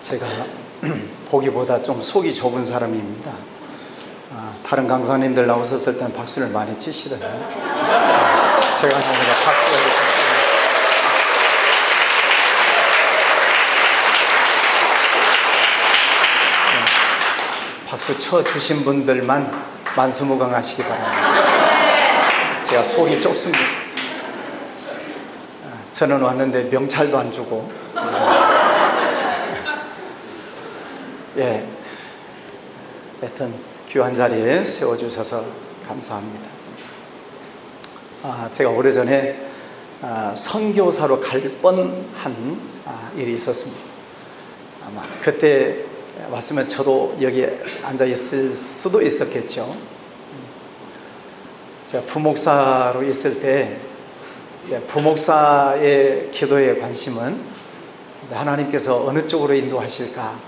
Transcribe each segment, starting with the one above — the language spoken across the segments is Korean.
제가 보기보다 좀 속이 좁은 사람입니다. 다른 강사님들 나오셨을 때는 박수를 많이 치시더라고요. 제가 나오니까 박수가 있었어요. 박수 쳐주신 분들만 만수무강하시기 바랍니다. 제가 속이 좁습니다. 저는 왔는데 명찰도 안 주고. 하여튼 귀한 자리에 세워주셔서 감사합니다. 제가 오래전에 선교사로 갈 뻔한 일이 있었습니다. 아마 그때 왔으면 저도 여기 앉아 있을 수도 있었겠죠. 제가 부목사로 있을 때 부목사의 기도에 관심은 하나님께서 어느 쪽으로 인도하실까,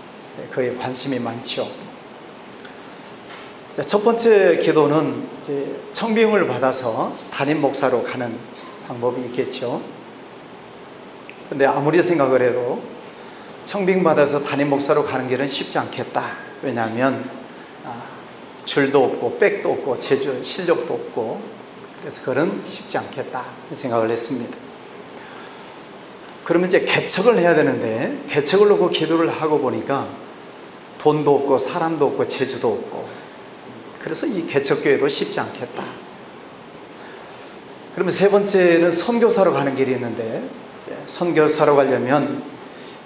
그에 관심이 많죠. 첫 번째 기도는 청빙을 받아서 담임 목사로 가는 방법이 있겠죠. 근데 아무리 생각을 해도 청빙 받아서 담임 목사로 가는 길은 쉽지 않겠다. 왜냐하면 줄도 없고 백도 없고 제주 실력도 없고, 그래서 그건 쉽지 않겠다 생각을 했습니다. 그러면 이제 개척을 해야 되는데, 개척을 놓고 기도를 하고 보니까 돈도 없고 사람도 없고 제주도 없고, 그래서 이 개척교회도 쉽지 않겠다. 그러면 세 번째는 선교사로 가는 길이 있는데, 선교사로 가려면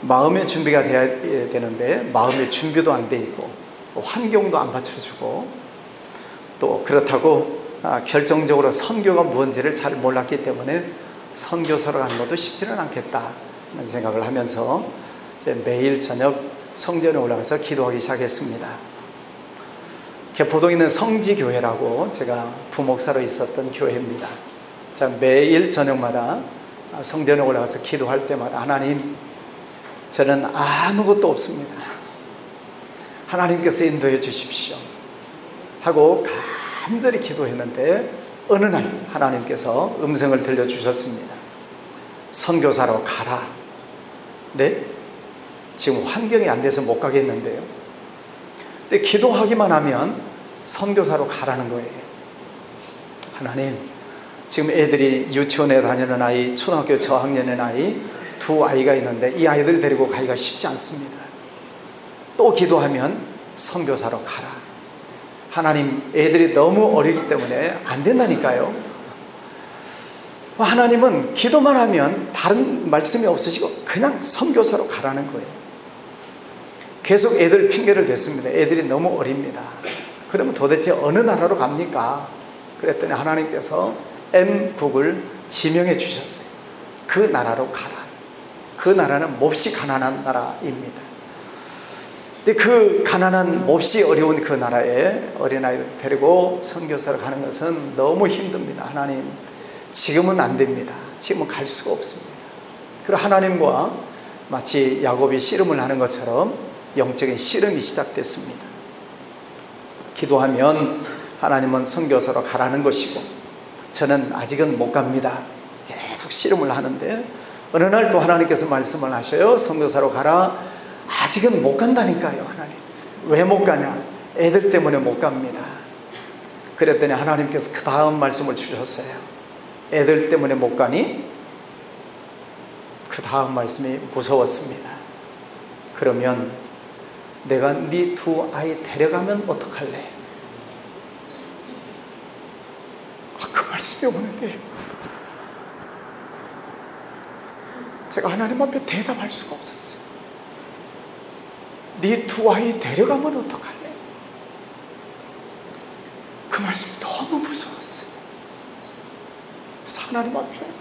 마음의 준비가 돼야 되는데 마음의 준비도 안 돼 있고 환경도 안 받쳐주고, 또 그렇다고 결정적으로 선교가 무엇인지를 잘 몰랐기 때문에 선교사로 가는 것도 쉽지는 않겠다 하는 생각을 하면서 매일 저녁 성전에 올라가서 기도하기 시작했습니다. 개포동에 있는 성지교회라고 제가 부목사로 있었던 교회입니다. 매일 저녁마다 성전에 올라가서 기도할 때마다 하나님, 저는 아무것도 없습니다. 하나님께서 인도해 주십시오 하고 간절히 기도했는데, 어느 날 하나님께서 음성을 들려주셨습니다. 선교사로 가라. 네? 지금 환경이 안 돼서 못 가겠는데요. 근데 기도하기만 하면 선교사로 가라는 거예요. 하나님, 지금 애들이 유치원에 다니는 아이, 초등학교 저학년의 아이 두 아이가 있는데 이 아이들 데리고 가기가 쉽지 않습니다. 또 기도하면 선교사로 가라. 하나님, 애들이 너무 어리기 때문에 안 된다니까요. 하나님은 기도만 하면 다른 말씀이 없으시고 그냥 선교사로 가라는 거예요. 계속 애들 핑계를 댔습니다. 애들이 너무 어립니다. 그러면 도대체 어느 나라로 갑니까? 그랬더니 하나님께서 M국을 지명해 주셨어요. 그 나라로 가라. 그 나라는 몹시 가난한 나라입니다. 근데 그 가난한 몹시 어려운 그 나라에 어린아이를 데리고 선교사로 가는 것은 너무 힘듭니다. 하나님, 지금은 안 됩니다. 지금은 갈 수가 없습니다. 그리고 하나님과 마치 야곱이 씨름을 하는 것처럼 영적인 씨름이 시작됐습니다. 기도하면 하나님은 선교사로 가라는 것이고, 저는 아직은 못 갑니다. 계속 씨름을 하는데 어느 날 또 하나님께서 말씀을 하셔요. 선교사로 가라. 아직은 못 간다니까요. 하나님, 왜 못 가냐? 애들 때문에 못 갑니다. 그랬더니 하나님께서 그 다음 말씀을 주셨어요. 애들 때문에 못 가니? 그 다음 말씀이 무서웠습니다. 그러면 내가 네 두 아이 데려가면 어떡할래? 그 말씀이 오는데 제가 하나님 앞에 대답할 수가 없었어요. 네 두 아이 데려가면 어떡할래? 그 말씀이 너무 무서웠어요. 그래서 하나님 앞에, 하나님,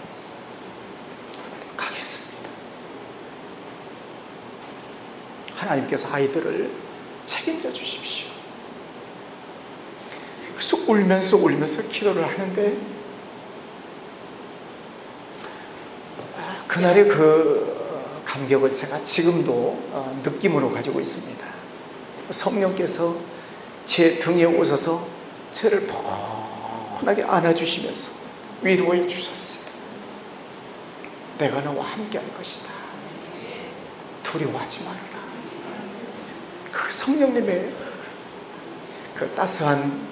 가겠습니다. 하나님께서 아이들을 책임져 주십시오. 그래서 울면서 기도를 하는데, 그날의 그 감격을 제가 지금도 느낌으로 가지고 있습니다. 성령께서 제 등에 오셔서 저를 포근하게 안아주시면서 위로해 주셨어요. 내가 너와 함께 할 것이다. 두려워하지 말아라. 그 성령님의 그 따스한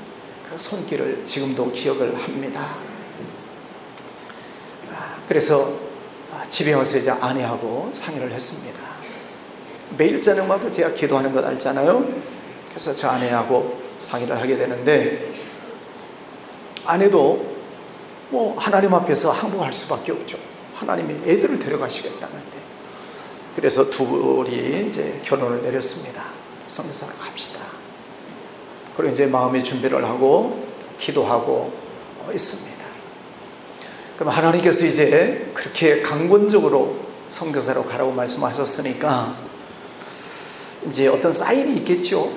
그 손길을 지금도 기억을 합니다. 그래서 집에 와서 이제 아내하고 상의를 했습니다. 매일 저녁마다 제가 기도하는 것 알잖아요. 그래서 저 아내하고 상의를 하게 되는데, 아내도 뭐 하나님 앞에서 항복할 수밖에 없죠. 하나님이 애들을 데려가시겠다는데. 그래서 둘이 이제 결론을 내렸습니다. 선교사로 갑시다. 그리고 이제 마음의 준비를 하고 기도하고 있습니다. 그럼 하나님께서 이제 그렇게 강권적으로 선교사로 가라고 말씀하셨으니까 이제 어떤 사인이 있겠죠.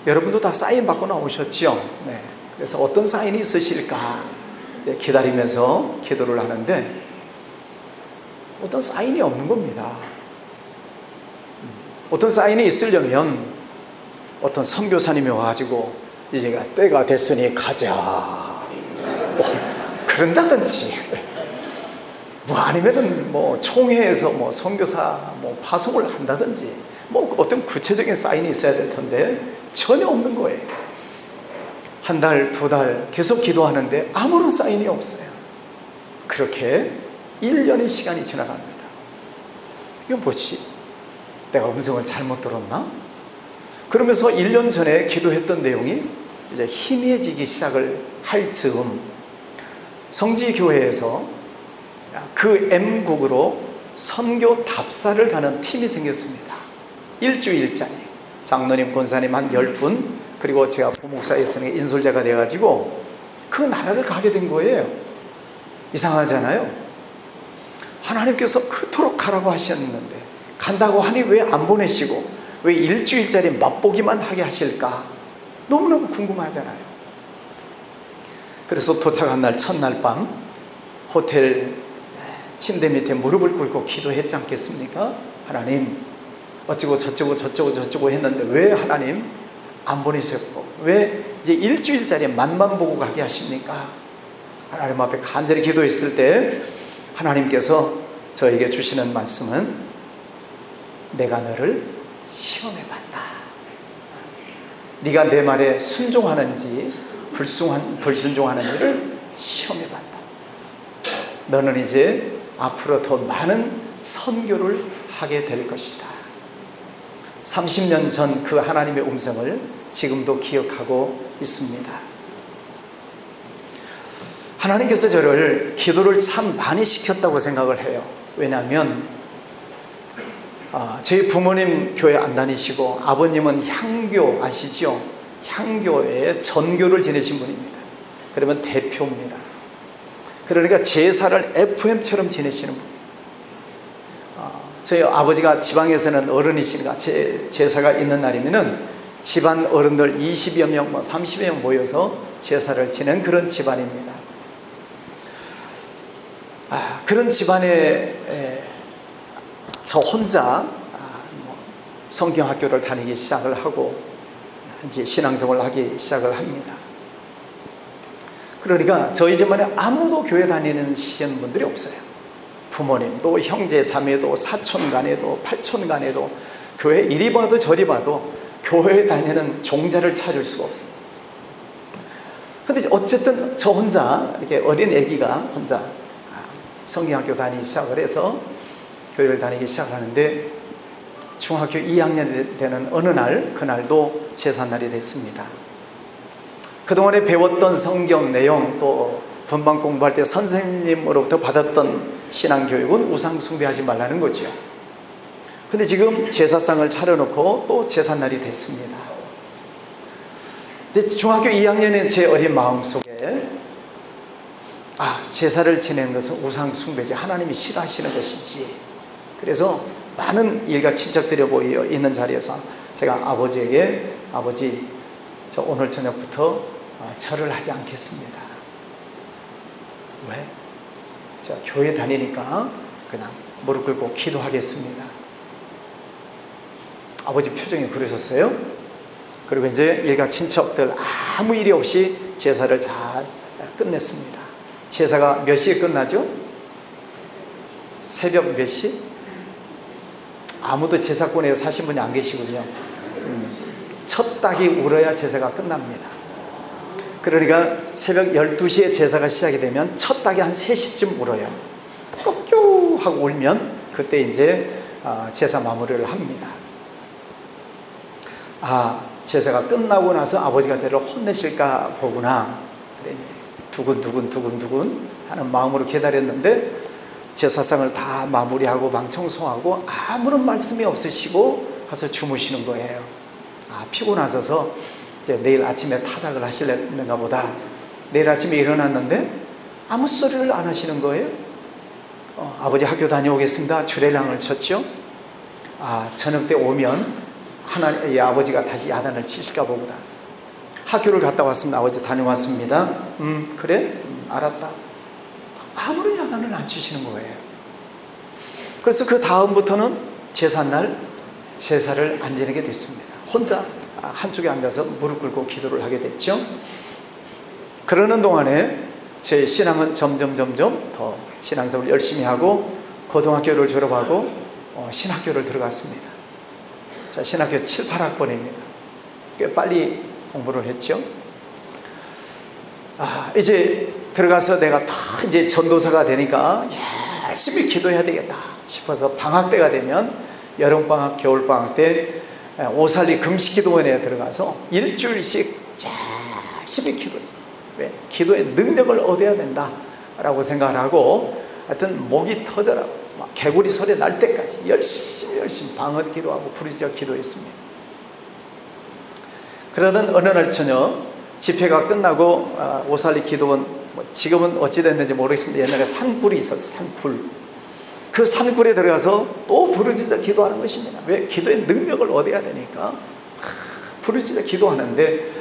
여러분도 다 사인 받고 나오셨죠. 네. 그래서 어떤 사인이 있으실까 기다리면서 기도를 하는데 어떤 사인이 없는 겁니다. 어떤 사인이 있으려면 어떤 선교사님이 와가지고 이제가 때가 됐으니 가자 그런다든지, 뭐 아니면은 뭐 총회에서 뭐 선교사 뭐 파송을 한다든지, 뭐 어떤 구체적인 사인이 있어야 될 텐데 전혀 없는 거예요. 한 달, 두 달 계속 기도하는데 아무런 사인이 없어요. 그렇게 1년의 시간이 지나갑니다. 이건 뭐지? 내가 음성을 잘못 들었나? 그러면서 1년 전에 기도했던 내용이 이제 희미해지기 시작을 할 즈음 성지교회에서 그 M국으로 선교 답사를 가는 팀이 생겼습니다. 일주일짜리 장로님, 권사님 한 10분, 그리고 제가 부목사에서는 인솔자가 돼가지고 그 나라를 가게 된 거예요. 이상하잖아요. 하나님께서 그토록 가라고 하셨는데 간다고 하니 왜 안 보내시고 왜 일주일짜리 맛보기만 하게 하실까? 너무너무 궁금하잖아요. 그래서 도착한 날 첫날 밤 호텔 침대 밑에 무릎을 꿇고 기도했지 않겠습니까? 하나님, 어쩌고 저쩌고 했는데 왜 하나님 안 보내셨고 왜 이제 일주일짜리 맛만 보고 가게 하십니까? 하나님 앞에 간절히 기도했을 때 하나님께서 저에게 주시는 말씀은 내가 너를 시험해봤다. 네가 내 말에 순종하는지 불순종하는지를 시험해봤다. 너는 이제 앞으로 더 많은 선교를 하게 될 것이다. 30년 전 그 하나님의 음성을 지금도 기억하고 있습니다. 하나님께서 저를 기도를 참 많이 시켰다고 생각을 해요. 왜냐하면 저희 부모님 교회 안 다니시고 아버님은 향교 아시죠? 향교에 전교를 지내신 분입니다. 그러면 대표입니다. 그러니까 제사를 FM처럼 지내시는 분이에요. 저희 아버지가 지방에서는 어른이시니까 제사가 있는 날이면은 집안 어른들 20여 명, 30여 명 모여서 제사를 지낸 그런 집안입니다. 그런 집안에 저 혼자 성경학교를 다니기 시작을 하고 이제 신앙생활을 하기 시작을 합니다. 그러니까 저희 집안에 아무도 교회 다니시는 분들이 없어요. 부모님도 형제 자매도 사촌 간에도 팔촌 간에도 교회 이리 봐도 저리 봐도 교회에 다니는 종자를 찾을 수가 없어요. 근데 어쨌든 저 혼자 이렇게 어린 아기가 혼자 성경학교 다니기 시작을 해서 교회를 다니기 시작하는데 중학교 2학년이 되는 어느 날, 그날도 제삿날이 됐습니다. 그동안에 배웠던 성경 내용, 또 분방 공부할 때 선생님으로부터 받았던 신앙교육은 우상 숭배하지 말라는 거죠. 근데 지금 제사상을 차려놓고 또 제삿날이 됐습니다. 근데 중학교 2학년인 제 어린 마음속에 제사를 지내는 것은 우상 숭배지, 하나님이 싫어하시는 것이지. 그래서 많은 일가 친척들이 모여 있는 자리에서 제가 아버지에게 아버지, 저 오늘 저녁부터 절을 하지 않겠습니다. 왜? 제가 교회 다니니까 그냥 무릎 꿇고 기도하겠습니다. 아버지 표정이 그러셨어요. 그리고 이제 일가 친척들 아무 일이 없이 제사를 잘 끝냈습니다. 제사가 몇 시에 끝나죠? 새벽 몇 시? 아무도 제사권에 사신 분이 안 계시군요. 첫 닭이 울어야 제사가 끝납니다. 그러니까 새벽 12시에 제사가 시작이 되면 첫 닭이 한 3시쯤 울어요. 꺾여 하고 울면 그때 이제 제사 마무리를 합니다. 제사가 끝나고 나서 아버지가 저를 혼내실까 보구나. 그래, 두근두근 하는 마음으로 기다렸는데 제사상을 다 마무리하고 방 청소하고 아무런 말씀이 없으시고 가서 주무시는 거예요. 피곤하셔서 이제 내일 아침에 타작을 하시려는가 보다. 내일 아침에 일어났는데 아무 소리를 안 하시는 거예요. 아버지 학교 다녀오겠습니다. 주례랑을 쳤죠. 저녁 때 오면 하나님, 아버지가 다시 야단을 치실까 보다. 학교를 갔다 왔습니다. 아버지 다녀왔습니다. 그래? 알았다. 아무런 야단을 안 치시는 거예요. 그래서 그 다음부터는 제삿날 제사를 안 지내게 됐습니다. 혼자 한쪽에 앉아서 무릎 꿇고 기도를 하게 됐죠. 그러는 동안에 제 신앙은 점점 더 신앙생활을 열심히 하고 고등학교를 졸업하고 신학교를 들어갔습니다. 자, 신학교 7, 8학번입니다. 꽤 빨리 공부를 했죠. 이제 들어가서 내가 다 이제 전도사가 되니까 열심히 기도해야 되겠다 싶어서 방학 때가 되면 여름방학, 겨울방학 때 오살리 금식기도원에 들어가서 일주일씩 열심히 기도했어요. 왜? 기도의 능력을 얻어야 된다라고 생각을 하고 하여튼 목이 터져라 막 개구리 소리 날 때까지 열심히 방언 기도하고 부르짖어 기도했습니다. 그러던 어느 날 저녁 집회가 끝나고 오살리 기도원, 지금은 어찌 됐는지 모르겠습니다. 옛날에 산불이 있었어요. 산불. 그 산불에 들어가서 또 부르짖어 기도하는 것입니다. 왜? 기도의 능력을 얻어야 되니까 부르짖어 기도하는데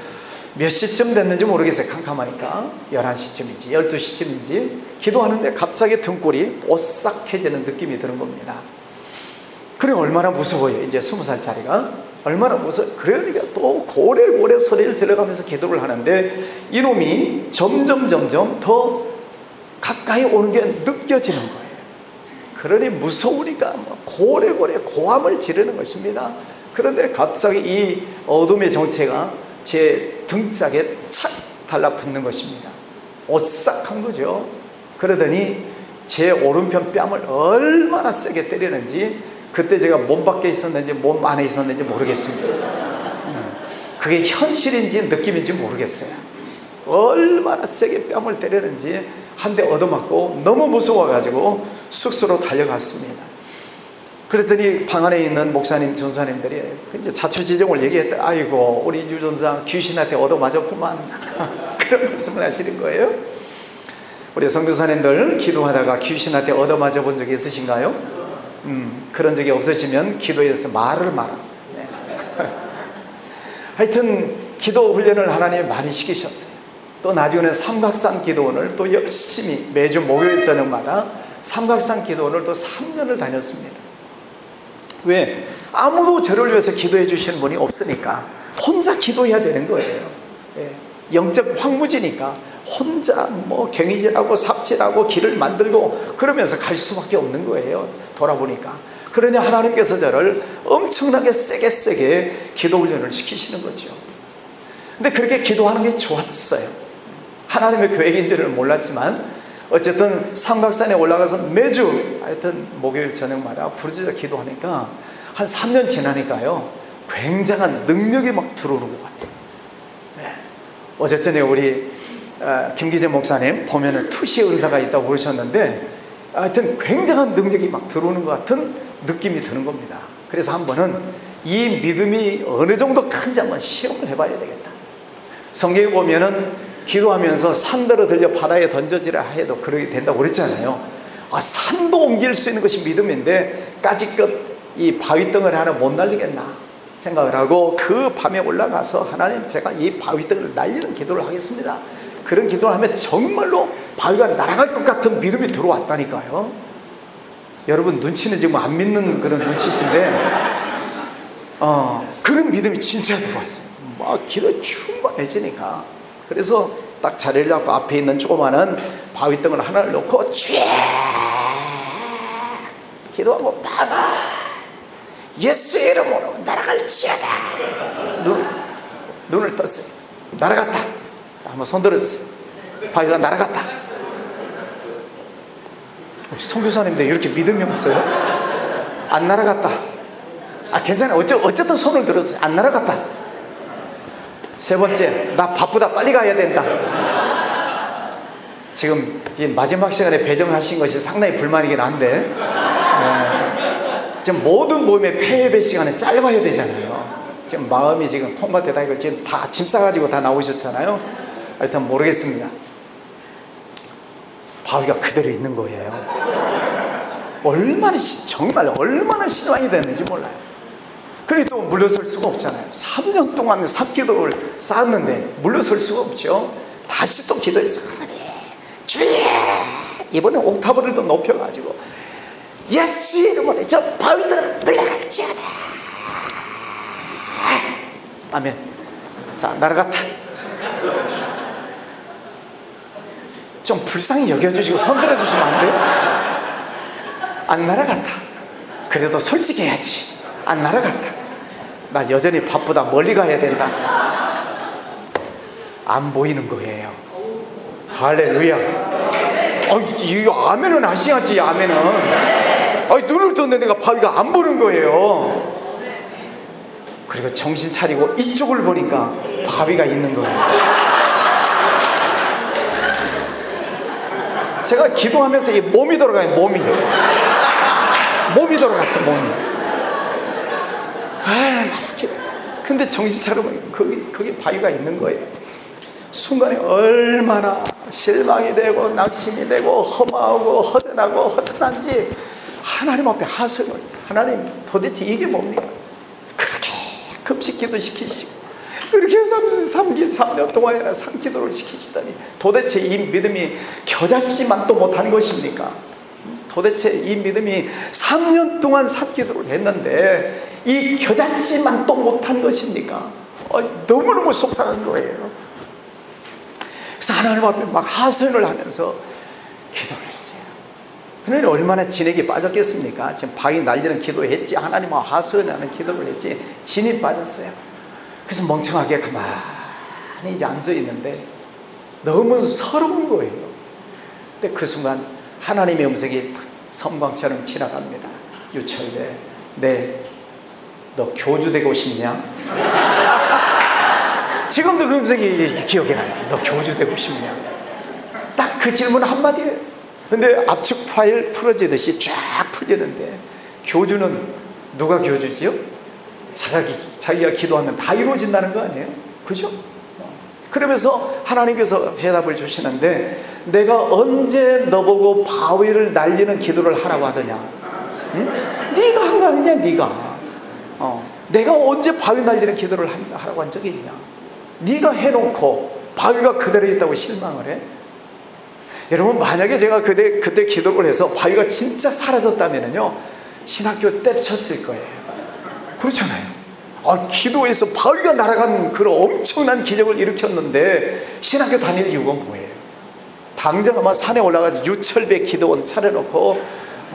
몇 시쯤 됐는지 모르겠어요. 캄캄하니까 11시쯤인지 12시쯤인지 기도하는데 갑자기 등골이 오싹해지는 느낌이 드는 겁니다. 그래 얼마나 무서워요. 이제 20살짜리가 얼마나 무서워요. 그러니까 또 고래고래 소리를 질러가면서 기도를 하는데 이놈이 점점 더 가까이 오는 게 느껴지는 거예요. 그러니 무서우니까 고래고래 고함을 지르는 것입니다. 그런데 갑자기 이 어둠의 정체가 제 등짝에 착 달라붙는 것입니다. 오싹한 거죠. 그러더니 제 오른편 뺨을 얼마나 세게 때리는지 그때 제가 몸 밖에 있었는지 몸 안에 있었는지 모르겠습니다. 그게 현실인지 느낌인지 모르겠어요. 얼마나 세게 뺨을 때리는지 한 대 얻어맞고 너무 무서워가지고 숙소로 달려갔습니다. 그랬더니 방 안에 있는 목사님, 전사님들이 이제 자초지종을 얘기했다. 아이고 우리 유 전사 귀신한테 얻어맞았구만. 그런 말씀을 하시는 거예요. 우리 선교사님들 기도하다가 귀신한테 얻어맞아 본 적이 있으신가요? 그런 적이 없으시면 기도에서 말을 마라. 네. 하여튼 기도 훈련을 하나님이 많이 시키셨어요. 또 나중에는 삼각산 기도원을 또 열심히 매주 목요일 저녁마다 삼각산 기도원을 또 3년을 다녔습니다. 왜? 아무도 저를 위해서 기도해 주시는 분이 없으니까 혼자 기도해야 되는 거예요. 예. 영적 황무지니까 혼자 경이질하고 삽질하고 길을 만들고 그러면서 갈 수밖에 없는 거예요. 돌아보니까. 그러니 하나님께서 저를 엄청나게 세게 기도 훈련을 시키시는 거죠. 근데 그렇게 기도하는 게 좋았어요. 하나님의 계획인 줄은 몰랐지만 어쨌든 삼각산에 올라가서 매주 하여튼 목요일 저녁마다 부르짖어 기도하니까 한 3년 지나니까요 굉장한 능력이 막 들어오는 것 같아요. 네. 어제전에 우리 김기재 목사님 보면은 투시의 은사가 있다고 그러셨는데 하여튼 굉장한 능력이 막 들어오는 것 같은 느낌이 드는 겁니다. 그래서 한 번은 이 믿음이 어느 정도 큰지 한번 시험을 해봐야 되겠다. 성경에 보면은 기도하면서 산들어 들려 바다에 던져지라 해도 그러게 된다고 그랬잖아요. 산도 옮길 수 있는 것이 믿음인데 까짓것 이 바위덩어리 하나 못 날리겠나 생각을 하고 그 밤에 올라가서 하나님 제가 이 바위덩어리를 날리는 기도를 하겠습니다. 그런 기도를 하면 정말로 바위가 날아갈 것 같은 믿음이 들어왔다니까요. 여러분 눈치는 지금 안 믿는 그런 눈치신데 그런 믿음이 진짜 들어왔어요. 막 기도 충만해지니까. 그래서 딱 자리를 잡고 앞에 있는 조그마한 바위덩어리 하나를 놓고 쫙 기도하고 봐봐 예수의 이름으로 날아갈지어다. 눈을 떴어요. 날아갔다. 한번 손 들어주세요. 바위가 날아갔다. 선교사님들 이렇게 믿음이 없어요? 안 날아갔다. 괜찮아요. 어쨌든 손을 들었어요. 안 날아갔다. 세 번째, 나 바쁘다. 빨리 가야 된다. 지금 이 마지막 시간에 배정하신 것이 상당히 불만이긴 한데, 지금 모든 모임의 폐회배 시간에 짧아야 되잖아요. 지금 마음이 지금 콩밭에 다 이거 지금 다 짐 싸가지고 다 나오셨잖아요. 하여튼 모르겠습니다. 바위가 그대로 있는 거예요. 정말 얼마나 실망이 됐는지 몰라요. 그래도 또 물러설 수가 없잖아요. 3년 동안 삽기도를 쌓았는데 물러설 수가 없죠. 다시 또 기도했어요. 하나님 주여, 이번에 옥타브를 더 높여가지고 예수의 이름으로 저 바위들을 물러갈지어다. 아멘. 자, 날아갔다. 좀 불쌍히 여겨주시고 손 들어주시면 안 돼요? 안 날아갔다. 그래도 솔직해야지. 안 날아갔다. 나 여전히 바쁘다. 멀리 가야 된다. 안 보이는 거예요. 할렐루야. 이거 아멘은 하셔야지. 아멘은. 눈을 떴는데 내가 바위가 안 보는 거예요. 그리고 정신 차리고 이쪽을 보니까 바위가 있는 거예요. 제가 기도하면서 이 몸이 돌아가요. 몸이 돌아갔어요. 몸이. 근데 정신 차리면 거기 바위가 있는 거예요. 순간에 얼마나 실망이 되고 낙심이 되고 허무하고 허전하고 허전한지 하나님 앞에 하소연을 했어요. 하나님, 도대체 이게 뭡니까? 그렇게 금식 기도 시키시고 그렇게 3년 동안이나 산기도를 시키시다니 도대체 이 믿음이 겨자씨만 또 못한 것입니까? 도대체 이 믿음이 3년 동안 산기도를 했는데 이 겨자씨만 또 못한 것입니까? 너무너무 속상한 거예요. 그래서 하나님 앞에 막 하소연을 하면서 기도를 했어요. 하나님 얼마나 진액이 빠졌겠습니까? 지금 바위 날리는 기도했지, 하나님과 하소연하는 기도를 했지, 진이 빠졌어요. 그래서 멍청하게 가만히 이제 앉아 있는데 너무 서러운 거예요. 근데 그 순간 하나님의 음성이 섬광처럼 지나갑니다. 유철배, 너 교주되고 싶냐? 지금도 그 음성이 기억이 나요. 너 교주되고 싶냐? 딱 그 질문 한마디예요. 근데 압축 파일 풀어지듯이 쫙 풀리는데, 교주는 누가 교주지요? 자기가 기도하면 다 이루어진다는 거 아니에요? 그죠? 그러면서 하나님께서 해답을 주시는데, 내가 언제 너보고 바위를 날리는 기도를 하라고 하더냐? 응? 네가 한 거 아니냐? 네가 내가 언제 바위 날리는 기도를 하라고 한 적이 있냐? 네가 해놓고 바위가 그대로 있다고 실망을 해? 여러분, 만약에 제가 그때 기도를 해서 바위가 진짜 사라졌다면요, 신학교 때렸을 거예요. 그렇잖아요. 기도에서 바위가 날아간 그런 엄청난 기적을 일으켰는데 신학교 다닐 이유가 뭐예요? 당장 아마 산에 올라가서 유철배 기도원 차려놓고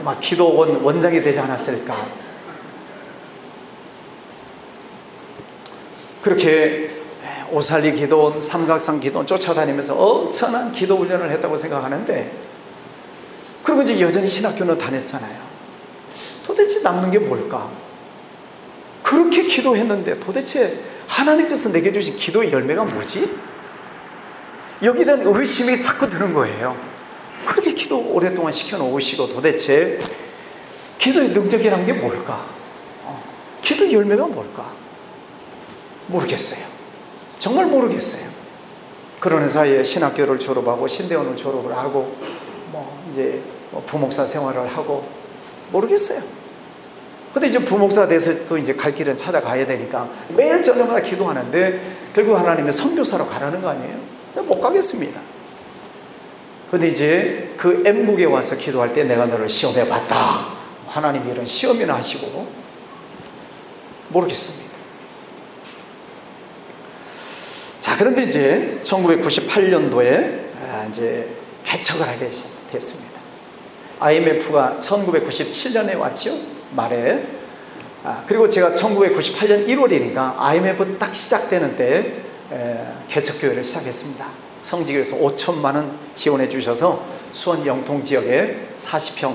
아마 기도원 원장이 되지 않았을까. 그렇게 오살리 기도원, 삼각산 기도원 쫓아다니면서 엄청난 기도 훈련을 했다고 생각하는데, 그리고 이제 여전히 신학교는 다녔잖아요. 도대체 남는 게 뭘까? 그렇게 기도했는데 도대체 하나님께서 내게 주신 기도의 열매가 뭐지? 여기에 대한 의심이 자꾸 드는 거예요. 그렇게 기도 오랫동안 시켜놓으시고 도대체 기도의 능력이란 게 뭘까? 기도의 열매가 뭘까? 모르겠어요. 정말 모르겠어요. 그러는 사이에 신학교를 졸업하고 신대원을 졸업을 하고 이제 부목사 생활을 하고 모르겠어요. 근데 이제 부목사 돼서 또 이제 갈 길은 찾아가야 되니까 매일 저녁마다 기도하는데 결국 하나님의 선교사로 가라는 거 아니에요? 못 가겠습니다. 근데 이제 그 M국에 와서 기도할 때 내가 너를 시험해 봤다. 하나님이 이런 시험이나 하시고 모르겠습니다. 자, 그런데 이제 1998년도에 이제 개척을 하게 됐습니다. IMF가 1997년에 왔죠. 말에 그리고 제가 1998년 1월이니까 IMF 딱 시작되는 때 개척교회를 시작했습니다. 성지교에서 5천만 원 지원해 주셔서 수원 영통 지역에 40평,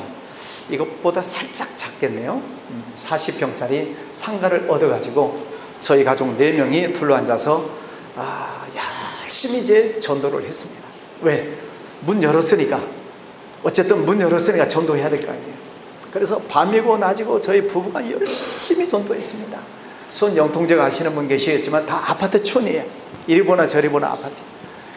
이것보다 살짝 작겠네요. 40평짜리 상가를 얻어가지고 저희 가족 4명이 둘러앉아서 열심히 이제 전도를 했습니다. 왜? 문 열었으니까. 어쨌든 문 열었으니까 전도해야 될 거 아니에요. 그래서 밤이고 낮이고 저희 부부가 열심히 전도했습니다. 수원 영통지역 아시는 분 계시겠지만 다 아파트촌이에요. 이리 보나 저리 보나 아파트.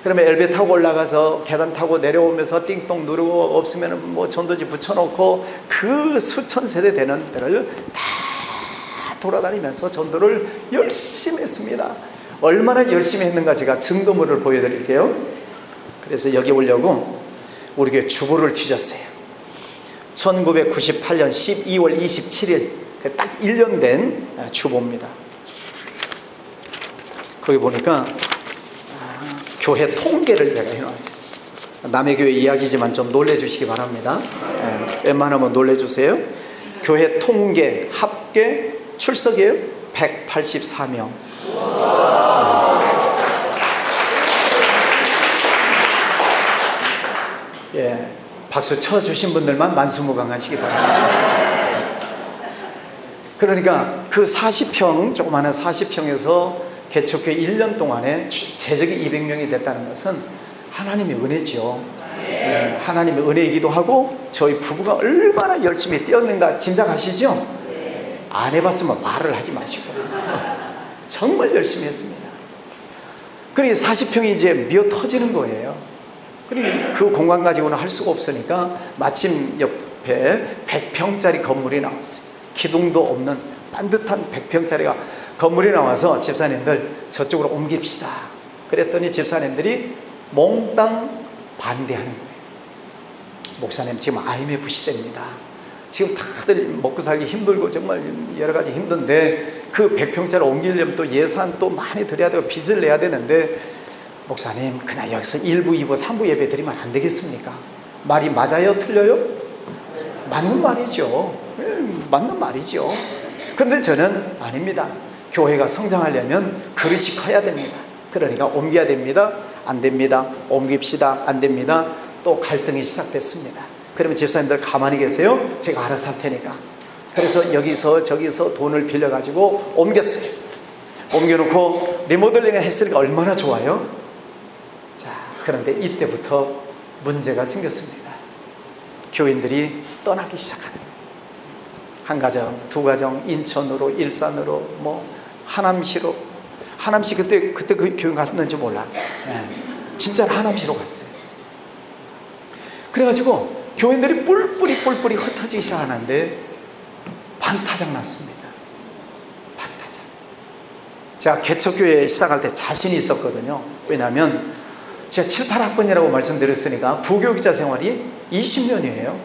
그러면 엘베 타고 올라가서 계단 타고 내려오면서 띵동 누르고 없으면 뭐 전도지 붙여놓고 그 수천 세대 되는 데를 다 돌아다니면서 전도를 열심히 했습니다. 얼마나 열심히 했는가 제가 증거물을 보여드릴게요. 그래서 여기 오려고 우리 교회 주보를 뒤졌어요. 1998년 12월 27일 딱 1년 된 주보입니다. 거기 보니까 교회 통계를 제가 해놨어요. 남의 교회 이야기지만 좀 놀래주시기 바랍니다. 웬만하면 놀래주세요. 교회 통계 합계 출석이에요 184명. 박수 쳐주신 분들만 만수무강하시기 바랍니다. 그러니까 그 40평, 조그마한 40평에서 개척교회 1년 동안에 재적이 200명이 됐다는 것은 하나님의 은혜죠. 하나님의 은혜이기도 하고 저희 부부가 얼마나 열심히 뛰었는가 짐작하시죠? 안 해봤으면 말을 하지 마시고 정말 열심히 했습니다. 그러니 40평이 이제 미어 터지는 거예요. 그러니 그 공간 가지고는 할 수가 없으니까 마침 옆에 100평짜리 건물이 나왔어요. 기둥도 없는 반듯한 100평짜리가 건물이 나와서 집사님들 저쪽으로 옮깁시다. 그랬더니 집사님들이 몽땅 반대하는 거예요. 목사님 지금 IMF 시대입니다. 지금 다들 먹고 살기 힘들고 정말 여러 가지 힘든데 그 100평짜리 옮기려면 또 예산 또 많이 들여야 되고 빚을 내야 되는데 목사님 그냥 여기서 1부, 2부, 3부 예배 드리면 안 되겠습니까? 말이 맞아요? 틀려요? 맞는 말이죠. 맞는 말이죠. 그런데 저는 아닙니다. 교회가 성장하려면 그릇이 커야 됩니다. 그러니까 옮겨야 됩니다. 안 됩니다. 옮깁시다. 안 됩니다. 또 갈등이 시작됐습니다. 그러면 집사님들 가만히 계세요. 제가 알아서 할 테니까. 그래서 여기서 저기서 돈을 빌려가지고 옮겼어요. 옮겨놓고 리모델링을 했으니까 얼마나 좋아요. 자, 그런데 이때부터 문제가 생겼습니다. 교인들이 떠나기 시작하는 거예요. 한 가정, 두 가정, 인천으로, 일산으로, 뭐 하남시로. 하남시 그때 그 교회 갔는지 몰라. 진짜로 하남시로 갔어요. 그래가지고 교인들이 뿔뿔이 흩어지기 시작하는데 반타작 났습니다. 반타작. 제가 개척교회 시작할 때 자신이 있었거든요. 왜냐하면 제가 7, 8학번이라고 말씀드렸으니까 부교육자 생활이 20년이에요.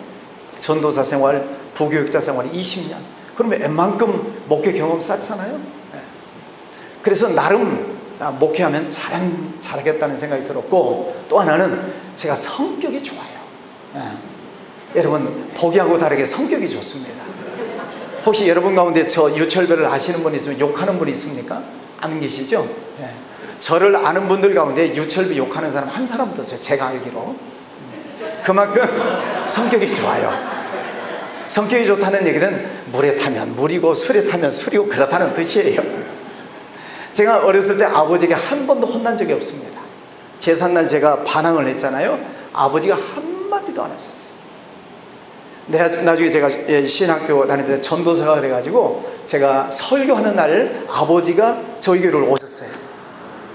전도사 생활, 부교육자 생활이 20년. 그러면 웬만큼 목회 경험 쌓잖아요. 그래서 나름 목회하면 잘하겠다는 생각이 들었고, 또 하나는 제가 성격이 좋아요. 여러분 보기하고 다르게 성격이 좋습니다. 혹시 여러분 가운데 저 유철배를 아시는 분 있으면 욕하는 분 있습니까? 안 계시죠? 저를 아는 분들 가운데 유철배 욕하는 사람 한 사람도 없어요. 제가 알기로. 그만큼 성격이 좋아요. 성격이 좋다는 얘기는 물에 타면 물이고 술에 타면 술이고 그렇다는 뜻이에요. 제가 어렸을 때 아버지에게 한 번도 혼난 적이 없습니다. 제삿날 제가 반항을 했잖아요. 아버지가 한마디도 안 하셨어요. 나중에 제가 신학교 다니면서 전도사가 돼가지고 제가 설교하는 날 아버지가 저희 교회를 오셨어요.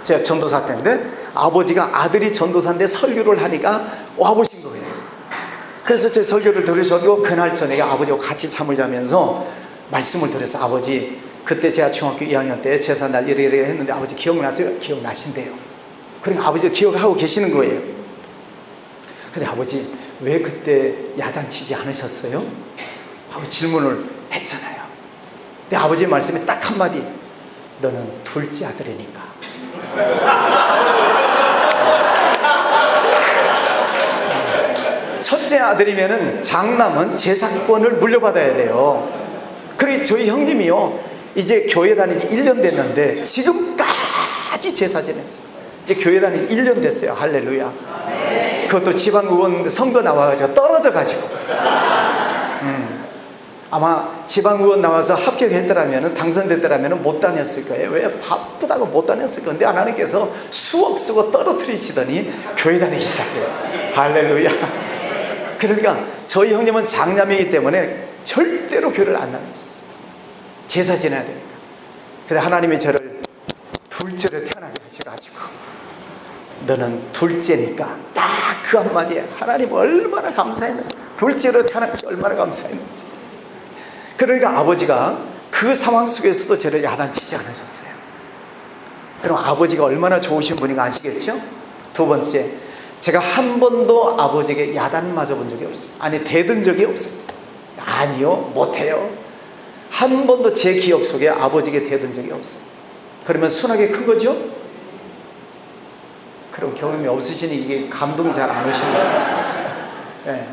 제가 전도사 때인데 아버지가 아들이 전도사인데 설교를 하니까 와보신 거예요. 그래서 제 설교를 들으셔도 그날 저녁에 아버지와 같이 잠을 자면서 말씀을 드렸어요. 아버지, 그때 제가 중학교 2학년 때 제삿날 이래 했는데 아버지 기억나세요? 기억나신대요. 그러니까 아버지도 기억하고 계시는 거예요. 근데 아버지 왜 그때 야단치지 않으셨어요? 하고 질문을 했잖아요. 근데 아버지의 말씀이 딱 한마디, 너는 둘째 아들이니까. 첫째 아들이면은 장남은 재산권을 물려받아야 돼요. 그리고 그래 저희 형님이요 이제 교회 다닌 지 1년 됐는데 지금까지 제사 지냈어요. 이제 교회 다닌 지 1년 됐어요. 할렐루야. 그것도 지방의원 선거 나와가지고 떨어져가지고 아마 지방의원 나와서 합격했더라면 당선됐더라면 못 다녔을 거예요. 왜? 바쁘다고 못 다녔을 건데 하나님께서 수억 쓰고 떨어뜨리시더니 교회 다니기 시작해요. 할렐루야. 그러니까 저희 형님은 장남이기 때문에 절대로 교회를 안 다니셨어요. 제사 지내야 되니까. 근데 하나님이 저를 둘째로 태어나게 하셔가지고 너는 둘째니까 딱 그 한마디에 하나님 얼마나 감사했는지, 둘째로 태어나서 얼마나 감사했는지. 그러니까 아버지가 그 상황 속에서도 저를 야단치지 않으셨어요. 그럼 아버지가 얼마나 좋으신 분인가 아시겠죠? 두 번째, 제가 한 번도 아버지에게 야단 맞아본 적이 없어요. 아니 대든 적이 없어요. 아니요, 못해요. 한 번도 제 기억 속에 아버지에게 대든 적이 없어요. 그러면 순하게 큰 거죠? 그럼 경험이 없으시니 이게 감동이 잘 안 오시는 거예요. 네.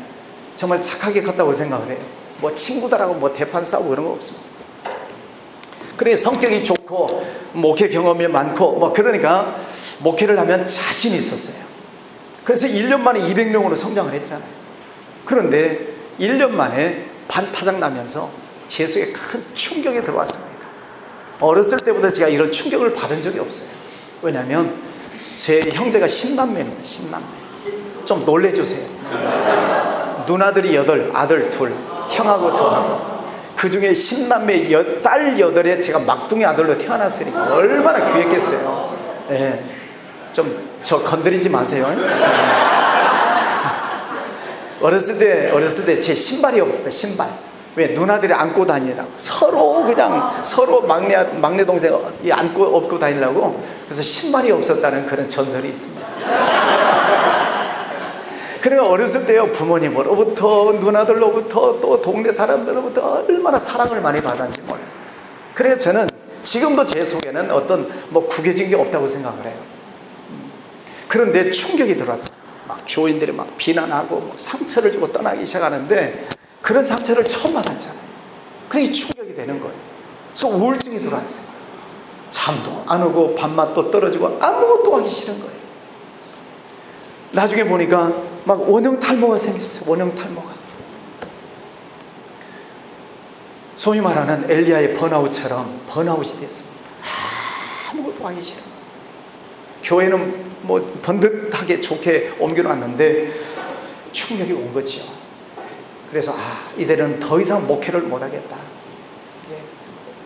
정말 착하게 컸다고 생각을 해요. 뭐 친구들하고 뭐 대판 싸우고 그런 거 없습니다. 그래 성격이 좋고 목회 경험이 많고 뭐 그러니까 목회를 하면 자신이 있었어요. 그래서 1년 만에 200명으로 성장을 했잖아요. 그런데 1년 만에 반타작 나면서 제 속에 큰 충격이 들어왔습니다. 어렸을 때부터 제가 이런 충격을 받은 적이 없어요. 왜냐하면 제 형제가 10남매입니다. 10남매. 좀 놀래주세요. 누나들이 8, 아들 2, 형하고 저하고. 그 중에 10남매 딸 8에 제가 막둥이 아들로 태어났으니까 얼마나 귀했겠어요. 네. 좀 저 건드리지 마세요. 어렸을 때 제 신발이 없었다. 신발. 왜? 누나들이 안고 다니라고. 서로 막내 동생 안고 업고 다니려고. 그래서 신발이 없었다는 그런 전설이 있습니다. 그러니까 어렸을 때요, 부모님으로부터, 누나들로부터, 또 동네 사람들로부터 얼마나 사랑을 많이 받았는지 몰라요. 그래서 저는 지금도 제 속에는 어떤 구겨진 게 없다고 생각을 해요. 그런데 충격이 들어왔죠. 막 교인들이 막 비난하고 상처를 주고 떠나기 시작하는데 그런 상처를 처음 받았잖아요. 그게 충격이 되는 거예요. 그래서 우울증이 들어왔어요. 잠도 안 오고 밥맛도 떨어지고 아무것도 하기 싫은 거예요. 나중에 보니까 막 원형 탈모가 생겼어요. 원형 탈모가. 소위 말하는 엘리야의 번아웃처럼 번아웃이 됐습니다. 아무것도 하기 싫은 거예요. 교회는 번듯하게 좋게 옮겨놨는데 충격이 온 거죠. 그래서 이대로는 더 이상 목회를 못하겠다. 이제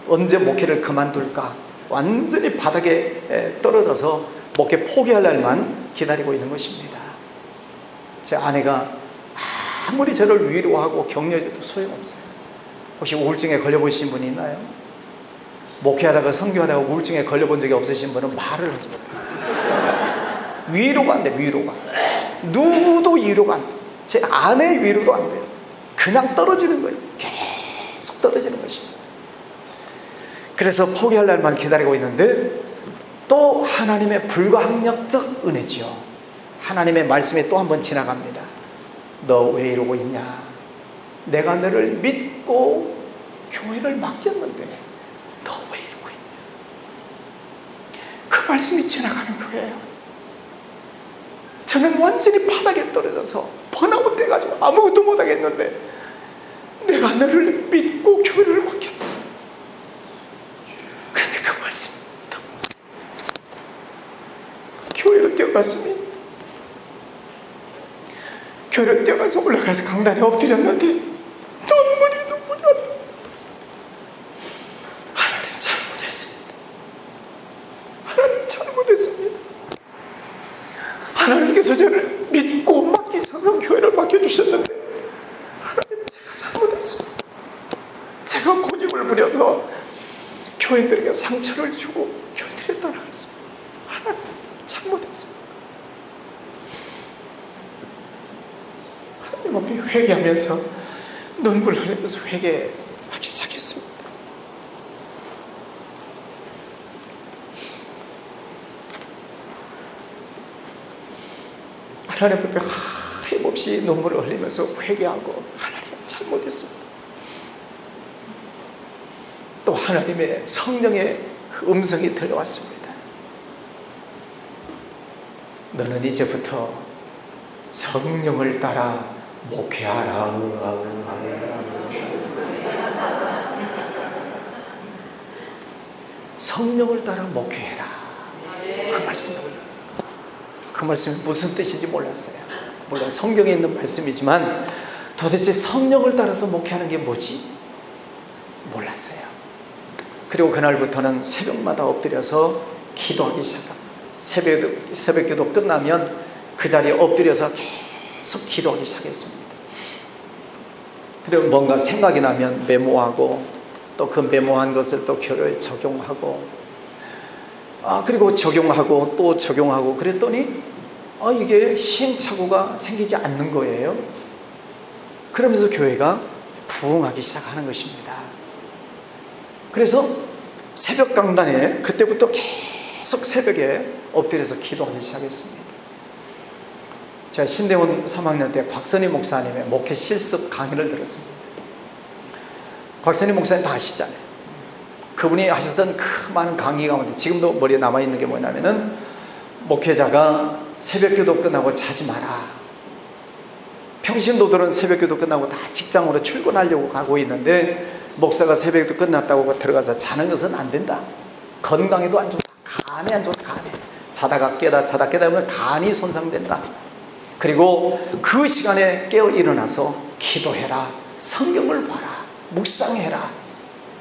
언제 목회를 그만둘까? 완전히 바닥에 떨어져서 목회 포기할 날만 기다리고 있는 것입니다. 제 아내가 아무리 저를 위로하고 격려해줘도 소용없어요. 혹시 우울증에 걸려보신 분이 있나요? 목회하다가 선교하다가 우울증에 걸려본 적이 없으신 분은 말을 하지 마요. 위로가 안 돼. 위로가 누구도 위로가 안 돼. 제 아내 위로도 안 돼요. 그냥 떨어지는 거예요. 계속 떨어지는 것입니다. 그래서 포기할 날만 기다리고 있는데 또 하나님의 불가항력적 은혜지요. 하나님의 말씀이 또 한 번 지나갑니다. 너 왜 이러고 있냐? 내가 너를 믿고 교회를 맡겼는데 너 왜 이러고 있냐? 그 말씀이 지나가는 거예요. 저는 완전히 바닥에 떨어져서 번아웃 돼가지고 아무것도 못하겠는데 내가 너를 믿고 교회를 맡겼다. 근데 그 말씀이 교회로 뛰어갔습니다. 교회로 뛰어가서 올라가서 강단에 엎드렸는데 눈물이 하나님 잘못했습니다. 하나님 잘못했습니다. 하나님께서 저를 믿고 맡기셔서 교회를 맡겨주셨는데 하나님 제가 잘못했습니다. 제가 고집을 부려서 교인들에게 상처를 주고 교인들에 떠나갔습니다. 하나님 잘못했습니다. 하나님 앞에 회개하면서 눈물 흘리면서 회개하기 시작했습니다. 하나님 앞에 하염없이 눈물을 흘리면서 회개하고 하나님 잘못했습니다. 하나님의 성령의 그 음성이 들려왔습니다. 너는 이제부터 성령을 따라 목회하라. 성령을 따라 목회해라. 그 말씀이 무슨 뜻인지 몰랐어요. 물론 성경에 있는 말씀이지만 도대체 성령을 따라서 목회하는 게 뭐지? 몰랐어요. 그리고 그날부터는 새벽마다 엎드려서 기도하기 시작합니다. 새벽 기도 끝나면 그 자리에 엎드려서 계속 기도하기 시작했습니다. 그리고 뭔가 생각이 나면 메모하고 또 그 메모한 것을 또 교회에 적용하고 그리고 적용하고 또 적용하고 그랬더니 이게 시행착오가 생기지 않는 거예요. 그러면서 교회가 부흥하기 시작하는 것입니다. 그래서 새벽 강단에 그때부터 계속 새벽에 엎드려서 기도하기 시작했습니다. 제가 신대원 3학년 때 곽선희 목사님의 목회 실습 강의를 들었습니다. 곽선희 목사님 다 아시잖아요. 그분이 하셨던 그 많은 강의 가운데 지금도 머리에 남아있는 게 뭐냐면은 목회자가 새벽기도 끝나고 자지 마라. 평신도들은 새벽기도 끝나고 다 직장으로 출근하려고 가고 있는데 목사가 새벽기도 끝났다고 들어가서 자는 것은 안 된다. 건강에도 안 좋다. 간에 안 좋다. 간에. 자다 깨다 보면 간이 손상된다. 그리고 그 시간에 깨어 일어나서 기도해라. 성경을 봐라. 묵상해라.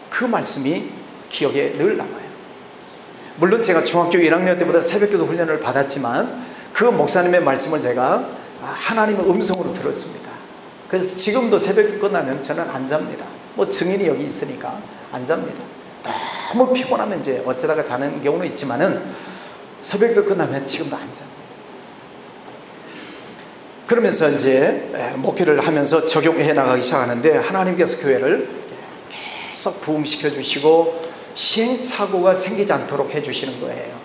그 말씀이 기억에 늘 남아요. 물론 제가 중학교 1학년 때부터 새벽기도 훈련을 받았지만 그 목사님의 말씀을 제가 하나님의 음성으로 들었습니다. 그래서 지금도 새벽기도 끝나면 저는 안 잡니다. 뭐 증인이 여기 있으니까 안 잡니다. 너무 피곤하면 이제 어쩌다가 자는 경우는 있지만은 새벽기도 끝나면 지금도 안 잡니다. 그러면서 이제 목회를 하면서 적용해 나가기 시작하는데 하나님께서 교회를 계속 부흥시켜 주시고 시행착오가 생기지 않도록 해주시는 거예요.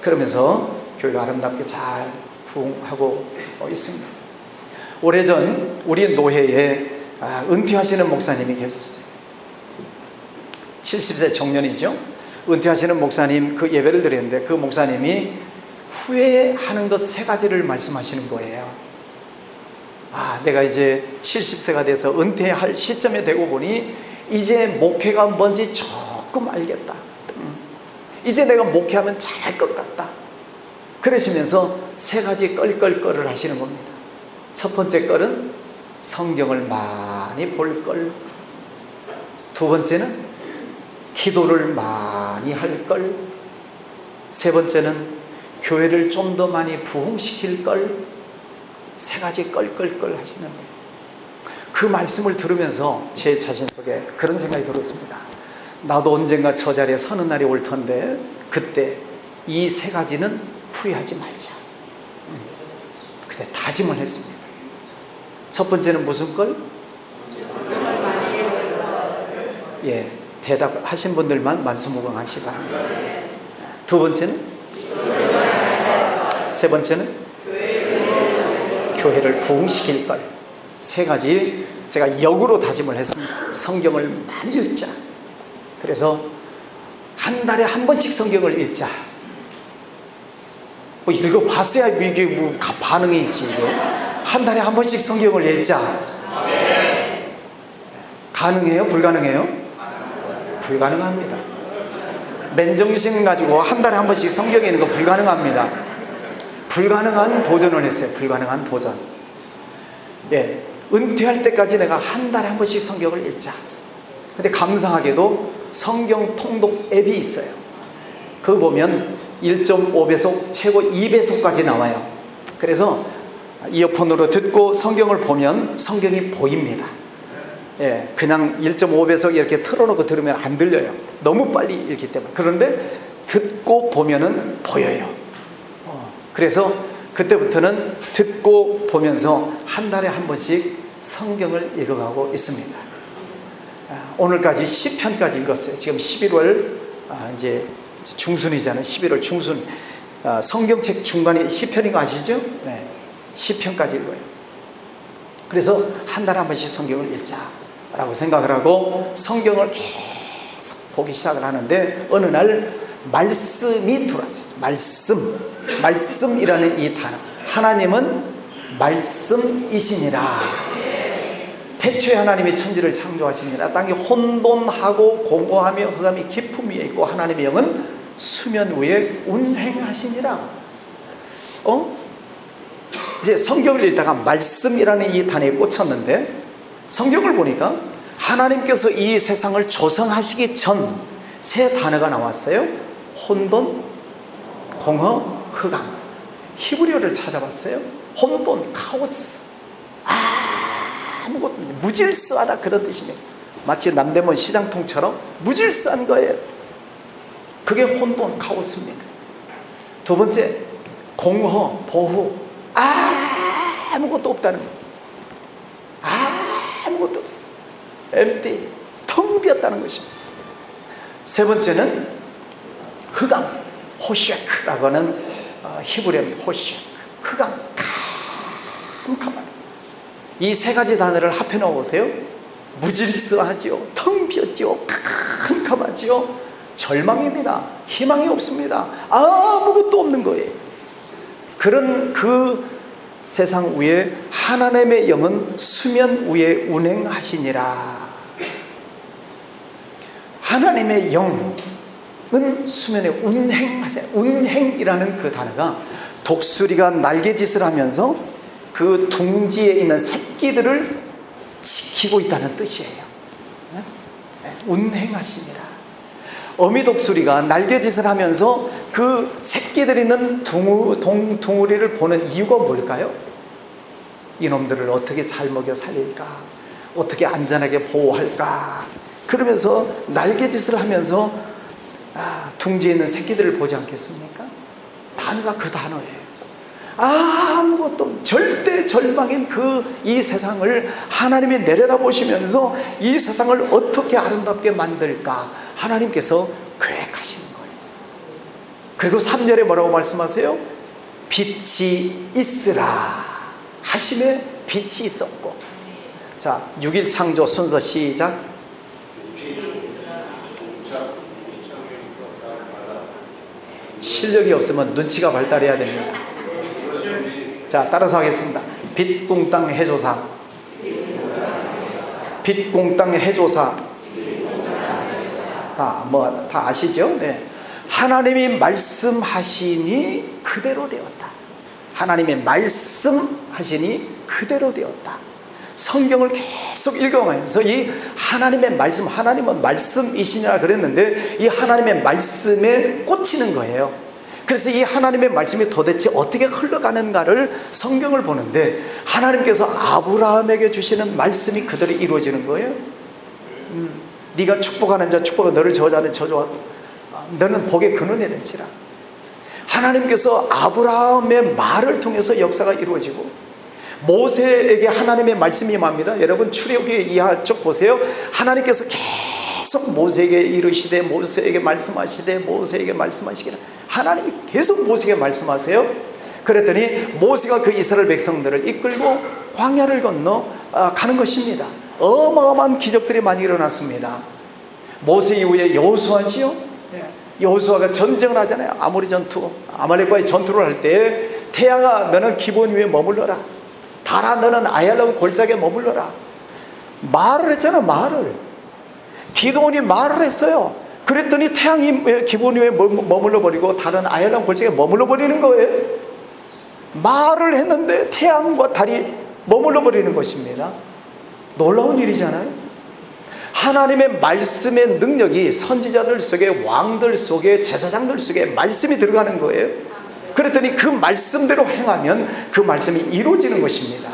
그러면서 교회가 아름답게 잘 부흥하고 있습니다. 오래전 우리 노회에 은퇴하시는 목사님이 계셨어요. 70세 정년이죠. 은퇴하시는 목사님 그 예배를 드렸는데 그 목사님이 후회하는 것 3가지를 말씀하시는 거예요. 내가 이제 70세가 돼서 은퇴할 시점에 되고 보니 이제 목회가 뭔지 조금 알겠다. 이제 내가 목회하면 잘할 것 같다. 그러시면서 3가지 껄껄껄을 하시는 겁니다. 첫 번째 껄은 성경을 많이 볼 걸. 두 번째는 기도를 많이 할 걸. 세 번째는 교회를 좀 더 많이 부흥시킬 걸. 3가지 껄껄껄 하시는데 그 말씀을 들으면서 제 자신 속에 그런 생각이 들었습니다. 나도 언젠가 저 자리에 서는 날이 올 텐데 그때 이 3가지는 후회하지 말자. 그때 다짐을 했습니다. 첫 번째는 무슨 걸? 대답하신 분들만 만수무강하시기 바랍니다. 두 번째는? 세 번째는? 교회를 부흥시킬 걸. 3가지 제가 역으로 다짐을 했습니다. 성경을 많이 읽자. 그래서 한 달에 한 번씩 성경을 읽자. 읽어봤어야 이게 반응이 있지. 이게. 한 달에 한 번씩 성경을 읽자. 가능해요? 불가능해요? 불가능합니다. 맨정신 가지고 한 달에 한 번씩 성경 읽는 거 불가능합니다. 불가능한 도전을 했어요. 불가능한 도전. 은퇴할 때까지 내가 한 달에 한 번씩 성경을 읽자. 근데 감사하게도 성경 통독 앱이 있어요. 그거 보면 1.5배속, 최고 2배속까지 나와요. 그래서 이어폰으로 듣고 성경을 보면 성경이 보입니다. 그냥 1.5배속 이렇게 틀어놓고 들으면 안 들려요. 너무 빨리 읽기 때문에. 그런데 듣고 보면은 보여요. 그래서 그때부터는 듣고 보면서 한 달에 한 번씩 성경을 읽어가고 있습니다. 오늘까지 시편까지 읽었어요. 지금 11월 이제 중순이잖아요. 11월 중순. 성경책 중간에 시편인 거 아시죠? 네. 시편까지 읽어요. 그래서 한 달에 한 번씩 성경을 읽자라고 생각을 하고 성경을 보기 시작을 하는데 어느 날 말씀이 들어왔어요. 말씀이라는 이 단어. 하나님은 말씀이시니라. 태초에 하나님이 천지를 창조하시니라. 땅이 혼돈하고 공고하며 흑암이 깊음 위에 있고 하나님의 영은 수면 위에 운행하시니라. 이제 성경을 읽다가 말씀이라는 이 단어에 꽂혔는데, 성경을 보니까 하나님께서 이 세상을 조성하시기 전 세 단어가 나왔어요. 혼돈, 공허, 흑암. 히브리어를 찾아봤어요. 혼돈, 카오스, 아무것도 무질서하다, 그런 뜻입니다. 마치 남대문 시장통처럼 무질서한 거예요. 그게 혼돈, 카오스입니다. 두 번째, 공허, 보후, 아무것도 없다는 거예요. 아무것도 없어. empty, 텅 비었다는 것입니다. 세 번째는 흑암, 호셰크라고 하는 히브리어입니다. 호셰크, 흑암, 캄캄하다. 이 세 가지 단어를 합해 넣어보세요. 무질서하지요, 텅 비었지요, 캄캄하지요, 절망입니다. 희망이 없습니다. 아무것도 없는 거예요. 그런 그 세상 위에 하나님의 영은 수면 위에 운행하시니라. 하나님의 영은 수면에 운행하세요. 운행이라는 그 단어가 독수리가 날개짓을 하면서 그 둥지에 있는 새끼들을 지키고 있다는 뜻이에요. 운행하시니라. 어미독수리가 날개짓을 하면서 그 새끼들 있는 둥우리를 보는 이유가 뭘까요? 이놈들을 어떻게 잘 먹여 살릴까? 어떻게 안전하게 보호할까? 그러면서 날개짓을 하면서 둥지에 있는 새끼들을 보지 않겠습니까? 단어가 그 단어예요. 아무것도 절대 절망인 이 세상을 하나님이 내려다보시면서 이 세상을 어떻게 아름답게 만들까 하나님께서 계획하시는 거예요. 그리고 3절에 뭐라고 말씀하세요? 빛이 있으라 하심에 빛이 있었고. 자, 6일 창조 순서 시작. 실력이 없으면 눈치가 발달해야 됩니다. 자, 따라서 하겠습니다. 빛공땅 해조사, 빛공땅 해조사. 다 아시죠? 네. 하나님이 말씀하시니 그대로 되었다. 하나님이 말씀하시니 그대로 되었다. 성경을 계속 읽어가면서 이 하나님의 말씀, 하나님은 말씀이시냐 그랬는데 이 하나님의 말씀에 꽂히는 거예요. 그래서 이 하나님의 말씀이 도대체 어떻게 흘러가는가를 성경을 보는데 하나님께서 아브라함에게 주시는 말씀이 그대로 이루어지는 거예요. 네가 축복하는 자 축복하고 너를 저주하는 저주하고 너는 복의 근원이 될지라. 하나님께서 아브라함의 말을 통해서 역사가 이루어지고 모세에게 하나님의 말씀이 임합니다. 여러분 출애굽기 이하 쪽 보세요. 하나님께서 계속 모세에게 이르시되 모세에게 말씀하시되 모세에게 말씀하시기를 하나님이 계속 모세에게 말씀하세요. 그랬더니 모세가 그 이스라엘 백성들을 이끌고 광야를 건너 가는 것입니다. 어마어마한 기적들이 많이 일어났습니다. 모세 이후에 여호수아지요. 여호수아가 전쟁을 하잖아요. 아말렉과의 전투를 할 때 태양아 너는 기본 위에 머물러라, 달아 너는 아얄론 골짜기에 머물러라. 말을 했잖아. 말을 기드온이 말을 했어요. 그랬더니 태양이 기본 위에 머물러 버리고 달은 아얄론 골짜기에 머물러 버리는 거예요. 말을 했는데 태양과 달이 머물러 버리는 것입니다. 놀라운 일이잖아요. 하나님의 말씀의 능력이 선지자들 속에, 왕들 속에, 제사장들 속에 말씀이 들어가는 거예요. 그랬더니 그 말씀대로 행하면 그 말씀이 이루어지는 것입니다.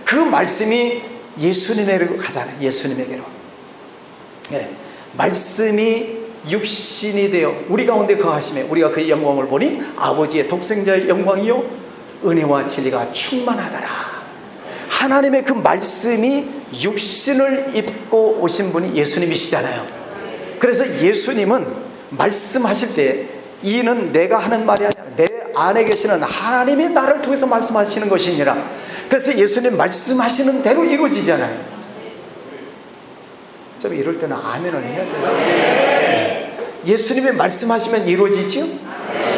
그 말씀이 예수님에게로 가잖아요. 예수님에게로. 네. 말씀이 육신이 되어 우리 가운데 거하심에 우리가 그의 영광을 보니 아버지의 독생자의 영광이요 은혜와 진리가 충만하더라. 하나님의 그 말씀이 육신을 입고 오신 분이 예수님이시잖아요. 그래서 예수님은 말씀하실 때 이는 내가 하는 말이 아니라 내 안에 계시는 하나님이 나를 통해서 말씀하시는 것이니라. 그래서 예수님 말씀하시는 대로 이루어지잖아요. 좀 이럴 때는 아멘을 해야 돼요. 예수님이 말씀하시면 이루어지지요.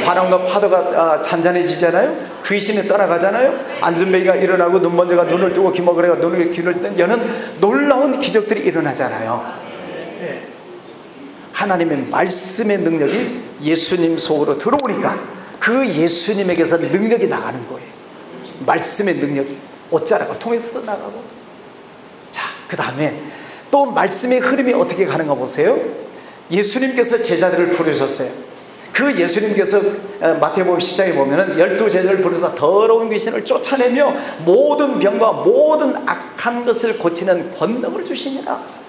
바람과 파도가 잔잔해지잖아요. 귀신이 떠나가잖아요. 안전뱅이가 일어나고 눈먼지가 눈을 뜨고 귀먹으래가 눈을 귀를 여는 놀라운 기적들이 일어나잖아요. 하나님의 말씀의 능력이 예수님 속으로 들어오니까 그 예수님에게서 능력이 나가는 거예요. 말씀의 능력이 옷자락을 통해서도 나가고. 자, 그 다음에 또 말씀의 흐름이 어떻게 가는가 보세요. 예수님께서 제자들을 부르셨어요. 그 예수님께서 마태복음 10장에 보면은 12제자를 부르사 더러운 귀신을 쫓아내며 모든 병과 모든 악한 것을 고치는 권능을 주시니라.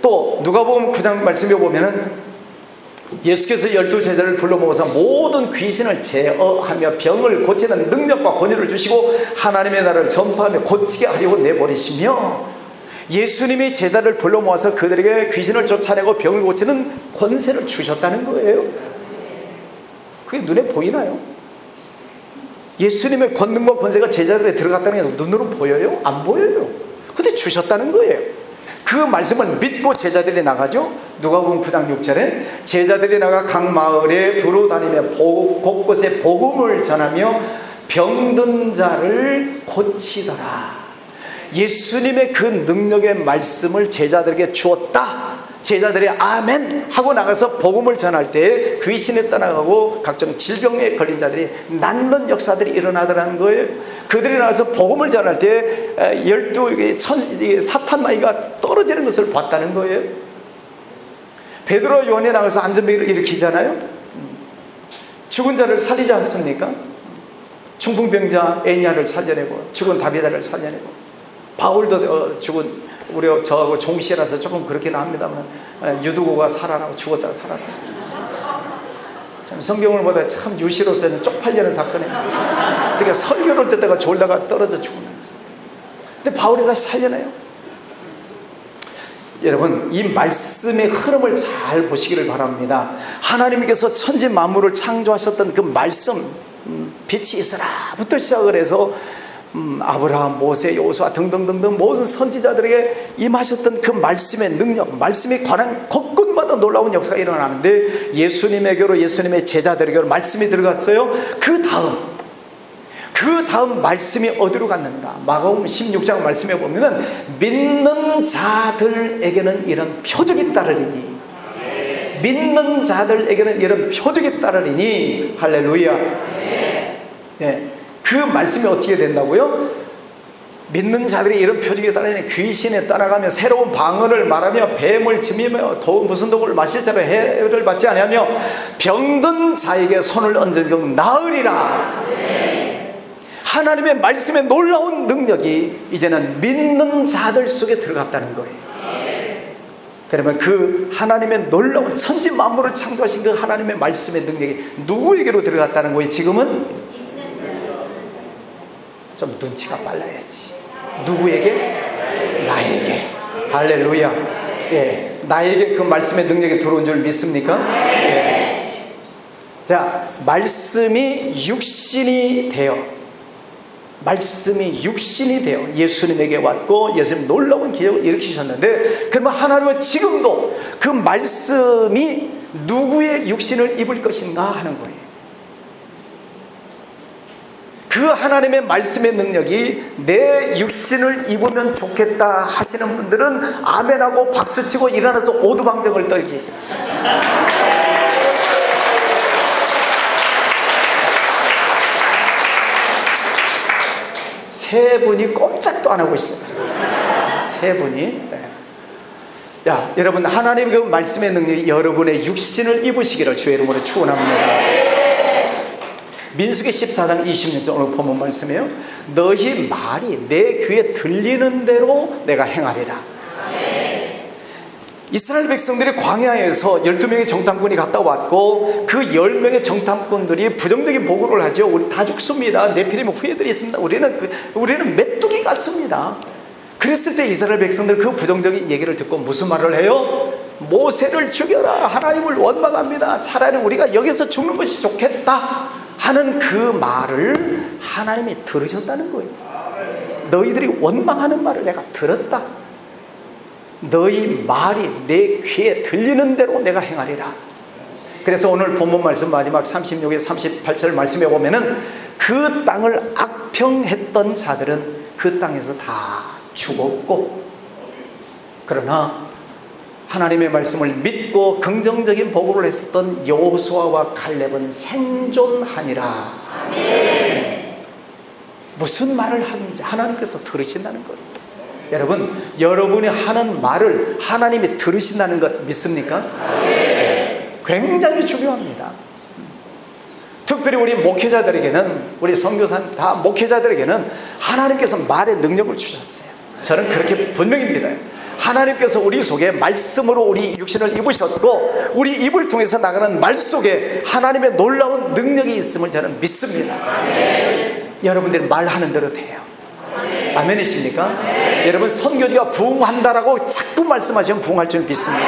또 누가복음 9장 말씀에 보면은 예수께서 12제자를 불러 모아서 모든 귀신을 제어하며 병을 고치는 능력과 권위를 주시고 하나님의 나라를 전파하며 고치게 하려고 내버리시며, 예수님이 제자를 불러 모아서 그들에게 귀신을 쫓아내고 병을 고치는 권세를 주셨다는 거예요. 그게 눈에 보이나요? 예수님의 권능과 권세가 제자들에 들어갔다는 게 눈으로 보여요? 안 보여요. 근데 주셨다는 거예요. 그 말씀을 믿고 제자들이 나가죠. 누가복음 9장 6절에 제자들이 나가 각 마을에 두루 다니며 곳곳에 복음을 전하며 병든 자를 고치더라. 예수님의 그 능력의 말씀을 제자들에게 주었다. 제자들이 아멘 하고 나가서 복음을 전할 때 귀신이 떠나가고 각종 질병에 걸린 자들이 낫는 역사들이 일어나더라는 거예요. 그들이 나가서 복음을 전할 때 12 사탄 마귀가 떨어지는 것을 봤다는 거예요. 베드로와 요한이 나가서 안전병을 일으키잖아요. 죽은 자를 살리지 않습니까? 중풍병자 애니아를 살려내고 죽은 다비다를 살려내고, 바울도 죽은 우리 저하고 종씨라서 조금 그렇긴 합니다만 유두고가 살아나고 죽었다가 살아나고, 참 성경을 보다 참 유시로서는 쪽팔리는 사건이에요. 그러니까 설교를 듣다가 졸다가 떨어져 죽는 거지. 근데 바울이 다시 살려내요. 여러분, 이 말씀의 흐름을 잘 보시기를 바랍니다. 하나님께서 천지 만물을 창조하셨던 그 말씀, 빛이 있으라부터 시작을 해서 아브라함, 모세, 여호수아 등등등등 모든 선지자들에게 임하셨던 그 말씀의 능력, 말씀에 관한 곳곳마다 놀라운 역사가 일어나는데, 예수님에게로, 예수님의 제자들에게로 말씀이 들어갔어요. 그 다음 말씀이 어디로 갔는가? 마가복음 16장 말씀에 보면은 믿는 자들에게는 이런 표적이 따르리니, 믿는 자들에게는 이런 표적이 따르리니, 할렐루야. 네. 그 말씀이 어떻게 된다고요? 믿는 자들이 이런 표적에 따르니 귀신에 따라가며 새로운 방언을 말하며 뱀을 지미며 무슨 독을 마실 자로 해를 받지 아니하며 병든 자에게 손을 얹은 나으리라. 하나님의 말씀의 놀라운 능력이 이제는 믿는 자들 속에 들어갔다는 거예요. 그러면 그 하나님의 놀라운 천지 만물을 창조하신 그 하나님의 말씀의 능력이 누구에게로 들어갔다는 거예요? 지금은 좀 눈치가 빨라야지. 누구에게? 나에게. 할렐루야. 예, 나에게 그 말씀의 능력이 들어온 줄 믿습니까? 예. 자, 말씀이 육신이 되어 예수님에게 왔고 예수님 놀라운 기적을 일으키셨는데, 그러면 하나님은 지금도 그 말씀이 누구의 육신을 입을 것인가 하는 거예요. 그 하나님의 말씀의 능력이 내 육신을 입으면 좋겠다 하시는 분들은 아멘하고 박수치고 일어나서 오두방정을 떨기. 세 분이 꼼짝도 안 하고 있었죠. 세 분이. 야, 여러분, 하나님의 그 말씀의 능력이 여러분의 육신을 입으시기를 주의 이름으로 축원합니다. 민수기 14장 26절 오늘 본문 말씀이에요. 너희 말이 내 귀에 들리는 대로 내가 행하리라. 이스라엘 백성들이 광야에서 12명의 정탐꾼이 갔다 왔고, 그 10명의 정탐꾼들이 부정적인 보고를 하죠. 우리 다 죽습니다. 네피림 후예들이 있습니다. 우리는 메뚜기 같습니다. 그랬을 때 이스라엘 백성들 그 부정적인 얘기를 듣고 무슨 말을 해요? 모세를 죽여라. 하나님을 원망합니다. 차라리 우리가 여기서 죽는 것이 좋겠다 하는 그 말을 하나님이 들으셨다는 거예요. 너희들이 원망하는 말을 내가 들었다. 너희 말이 내 귀에 들리는 대로 내가 행하리라. 그래서 오늘 본문 말씀 마지막 36에서 38절 말씀에 보면은 그 땅을 악평했던 자들은 그 땅에서 다 죽었고, 그러나 하나님의 말씀을 믿고 긍정적인 보고를 했었던 여호수아와 칼렙은 생존하니라. 무슨 말을 하는지 하나님께서 들으신다는 거예요. 여러분, 여러분이 하는 말을 하나님이 들으신다는 것 믿습니까? 굉장히 중요합니다. 특별히 우리 목회자들에게는, 우리 선교사님 다 목회자들에게는 하나님께서 말의 능력을 주셨어요. 저는 그렇게 분명히 믿어요. 하나님께서 우리 속에 말씀으로 우리 육신을 입으셨고, 우리 입을 통해서 나가는 말 속에 하나님의 놀라운 능력이 있음을 저는 믿습니다. 여러분들이 말하는 대로 돼요. 아멘이십니까? 여러분, 선교지가 부흥한다라고 자꾸 말씀하시면 부흥할 줄 믿습니다.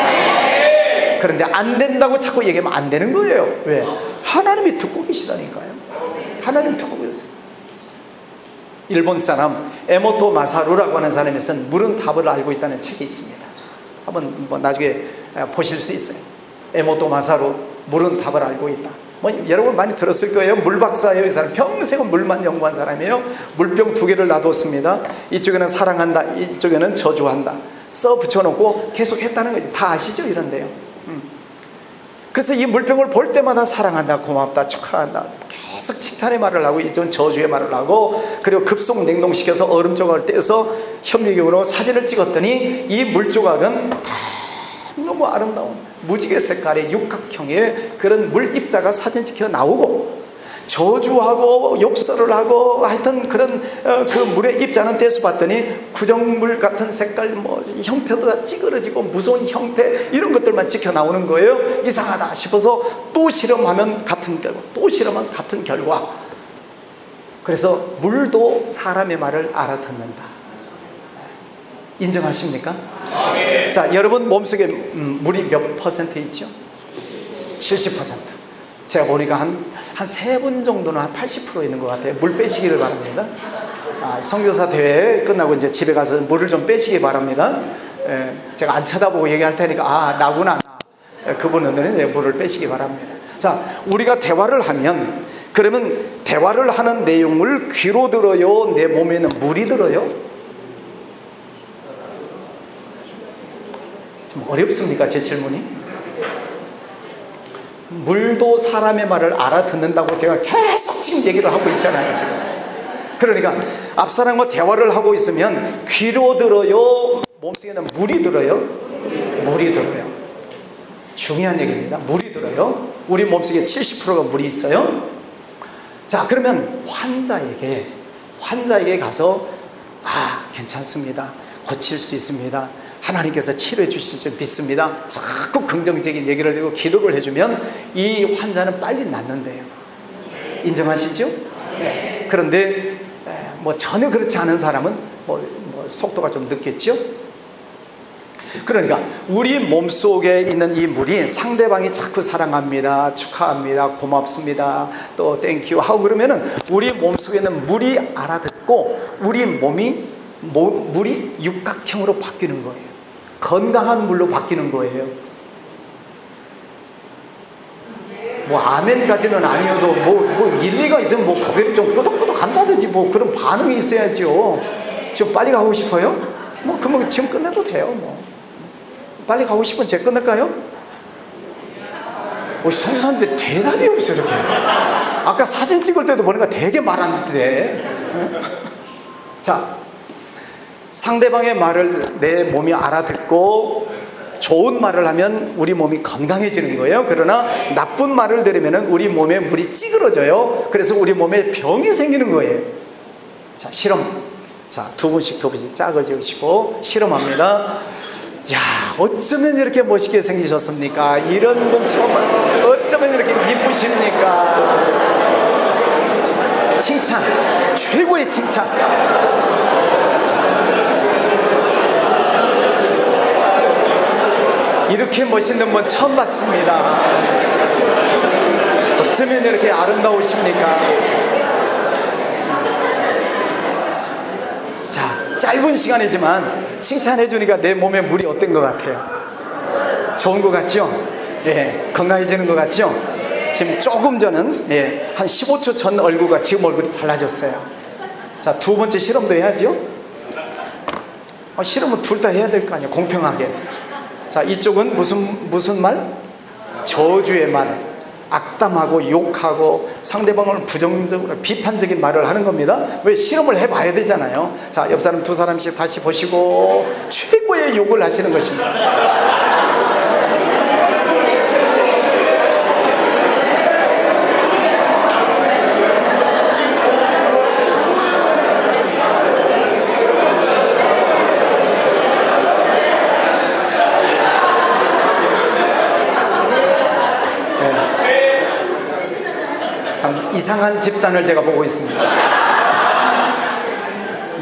그런데 안 된다고 자꾸 얘기하면 안 되는 거예요. 왜? 하나님이 듣고 계시다니까요. 하나님이 듣고 계세요. 일본 사람 에모토 마사루라고 하는 사람에서는 물은 답을 알고 있다는 책이 있습니다. 한번 나중에 보실 수 있어요. 에모토 마사루, 물은 답을 알고 있다. 여러분 많이 들었을 거예요. 물박사예요. 이 사람 평생은 물만 연구한 사람이에요. 물병 2개를 놔뒀습니다. 이쪽에는 사랑한다, 이쪽에는 저주한다 써 붙여놓고 계속 했다는 거죠. 다 아시죠? 이런데요. 그래서 이 물병을 볼 때마다 사랑한다, 고맙다, 축하한다 계속 칭찬의 말을 하고, 이전 저주의 말을 하고, 그리고 급속 냉동시켜서 얼음 조각을 떼서 현미경으로 사진을 찍었더니 이 물조각은 너무 아름다운 무지개 색깔의 육각형의 그런 물 입자가 사진 찍혀 나오고, 저주하고 욕설을 하고 하여튼 그런 그 물의 입자는 떼서 봤더니 구정물 같은 색깔, 형태도 다 찌그러지고 무서운 형태, 이런 것들만 찍혀 나오는 거예요. 이상하다 싶어서 또 실험하면 같은 결과, 또 실험하면 같은 결과. 그래서 물도 사람의 말을 알아듣는다. 인정하십니까? 자, 여러분 몸속에 물이 몇 퍼센트 있죠? 70%. 제가 보니까 한 3분 정도는 한 80% 있는 것 같아요. 물 빼시기를 바랍니다. 선교사 대회 끝나고 이제 집에 가서 물을 좀 빼시기 바랍니다. 제가 안 쳐다보고 얘기할 테니까 나구나. 그분은 물을 빼시기 바랍니다. 자, 우리가 대화를 하면, 그러면 대화를 하는 내용을 귀로 들어요? 내 몸에는 물이 들어요? 좀 어렵습니까? 제 질문이? 물도 사람의 말을 알아듣는다고 제가 계속 지금 얘기를 하고 있잖아요, 지금. 그러니까 앞사람과 대화를 하고 있으면 귀로 들어요? 몸속에는 물이 들어요? 물이 들어요. 중요한 얘기입니다. 물이 들어요. 우리 몸속에 70%가 물이 있어요. 자, 그러면 환자에게 가서 괜찮습니다, 고칠 수 있습니다, 하나님께서 치료해 주실 줄 믿습니다, 자꾸 긍정적인 얘기를 하고 기도를 해주면 이 환자는 빨리 낫는데요. 인정하시죠? 네. 그런데 전혀 그렇지 않은 사람은 속도가 좀 늦겠죠? 그러니까 우리 몸속에 있는 이 물이 상대방이 자꾸 사랑합니다, 축하합니다, 고맙습니다, 또 땡큐 하고 그러면은 우리 몸속에 있는 물이 알아듣고 우리 물이 육각형으로 바뀌는 거예요. 건강한 물로 바뀌는 거예요. 아멘까지는 아니어도 일리가 있으면 고개를 좀 끄덕끄덕 한다든지 그런 반응이 있어야죠. 좀 빨리 가고 싶어요? 그러면 지금 끝내도 돼요. 빨리 가고 싶으면 제가 끝낼까요? 선교사님들 대답이 없어요, 이렇게. 아까 사진 찍을 때도 보니까 되게 말 안 돼. 자, 상대방의 말을 내 몸이 알아듣고 좋은 말을 하면 우리 몸이 건강해지는 거예요. 그러나 나쁜 말을 들으면 우리 몸에 물이 찌그러져요. 그래서 우리 몸에 병이 생기는 거예요. 자, 실험. 자, 두 분씩 짝을 지으시고 실험합니다. 야, 어쩌면 이렇게 멋있게 생기셨습니까? 이런 분 처음 봤어요. 어쩌면 이렇게 이쁘십니까? 칭찬, 최고의 칭찬. 이렇게 멋있는 분 처음 봤습니다. 어쩌면 이렇게 아름다우십니까? 자, 짧은 시간이지만 칭찬해 주니까 내 몸에 물이 어떤 것 같아요? 좋은 것 같죠? 예, 건강해지는 것 같죠? 지금 조금 전은 한 15초 전 얼굴과 지금 얼굴이 달라졌어요. 자, 두 번째 실험도 해야죠. 실험은 둘 다 해야 될 거 아니에요, 공평하게. 자, 이쪽은 무슨 말? 저주의 말, 악담하고 욕하고 상대방을 부정적으로 비판적인 말을 하는 겁니다. 왜? 실험을 해봐야 되잖아요. 자, 옆 사람 두 사람씩 다시 보시고 최고의 욕을 하시는 것입니다. 이상한 집단을 제가 보고 있습니다.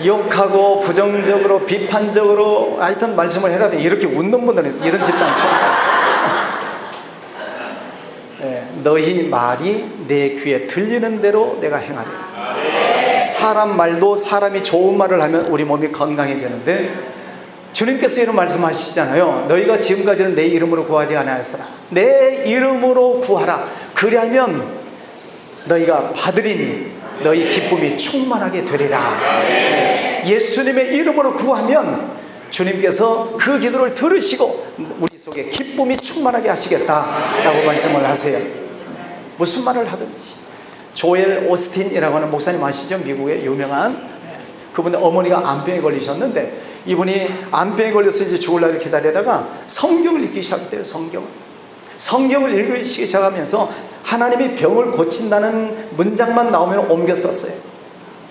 욕하고 부정적으로 비판적으로 하여튼 말씀을 해라 이렇게 웃는 분들은 이런 집단 처음 봤어요. 너희 말이 내 귀에 들리는 대로 내가 행하리라. 사람 말도 사람이 좋은 말을 하면 우리 몸이 건강해지는데, 주님께서 이런 말씀하시잖아요. 너희가 지금까지는 내 이름으로 구하지 아니하였으나 내 이름으로 구하라. 그리하면 너희가 받으리니 너희 기쁨이 충만하게 되리라. 예수님의 이름으로 구하면 주님께서 그 기도를 들으시고 우리 속에 기쁨이 충만하게 하시겠다라고 말씀을 하세요. 무슨 말을 하든지. 조엘 오스틴이라고 하는 목사님 아시죠? 미국의 유명한. 그분의 어머니가 암병에 걸리셨는데, 이분이 암병에 걸려서 이제 죽을 날을 기다리다가 성경을 읽기 시작했대요. 성경을 읽기 시작하면서 하나님이 병을 고친다는 문장만 나오면 옮겨 썼어요.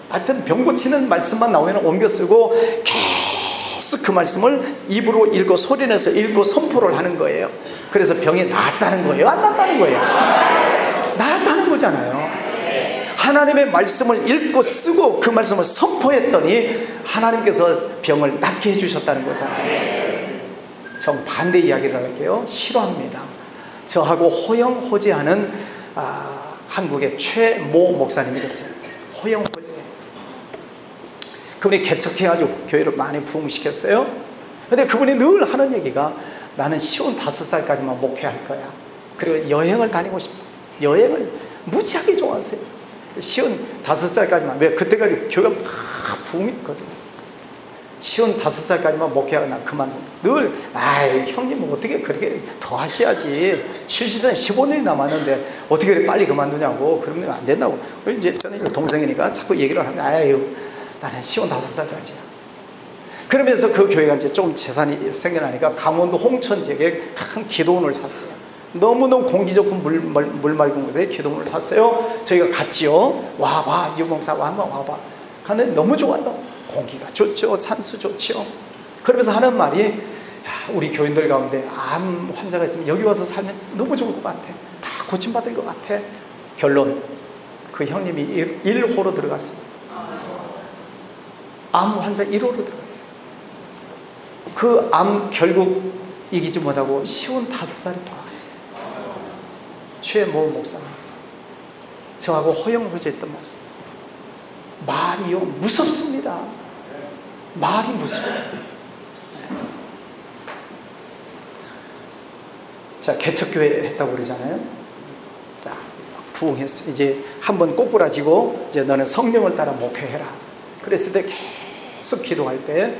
하여튼 병 고치는 말씀만 나오면 옮겨 쓰고 계속 그 말씀을 입으로 읽고 소리내서 읽고 선포를 하는 거예요. 그래서 병이 나았다는 거예요? 안 나았다는 거예요? 나았다는 거잖아요. 하나님의 말씀을 읽고 쓰고 그 말씀을 선포했더니 하나님께서 병을 낫게 해주셨다는 거잖아요. 정반대 이야기를 할게요. 싫어합니다. 저하고 호영호재하는 한국의 최모 목사님이 됐어요. 호영호재. 그분이 개척해가지고 교회를 많이 부흥시켰어요. 근데 그분이 늘 하는 얘기가, 나는 55살까지만 목회할 거야. 그리고 여행을 다니고 싶어. 여행을 무지하게 좋아하세요. 55살까지만. 왜? 그때까지 교회가 막 부흥했거든요. 55살까지만 목회하고 나 그만. 늘 형님 어떻게 그렇게 더 하셔야지, 70년 15년이 남았는데 어떻게 그렇게 빨리 그만두냐고. 그러면 안 된다고. 이제 저는 동생이니까 자꾸 얘기를 하면 나는 55살까지야. 그러면서 그 교회가 이제 좀 재산이 생겨나니까 강원도 홍천 지역에 큰 기도원을 샀어요. 너무너무 공기 좋고 물 맑은 곳에 기도원을 샀어요. 저희가 갔지요. 와봐, 유목사 한번 와봐. 갔는데 너무 좋아요. 공기가 좋죠. 산수 좋죠. 그러면서 하는 말이, 우리 교인들 가운데 암 환자가 있으면 여기 와서 살면 너무 좋을 것 같아. 다 고침받을 것 같아. 결론, 그 형님이 1호로 들어갔습니다. 암 환자 1호로 들어갔어요. 그 암 결국 이기지 못하고 55살에 돌아가셨어요. 최모 목사님. 저하고 허영호재했던 목사님. 말이요 무섭습니다. 말이 무서워요. 자, 개척교회 했다고 그러잖아요. 자, 부흥했어. 이제 한번 꼬꾸라지고 이제 너는 성령을 따라 목회해라. 그랬을 때 계속 기도할 때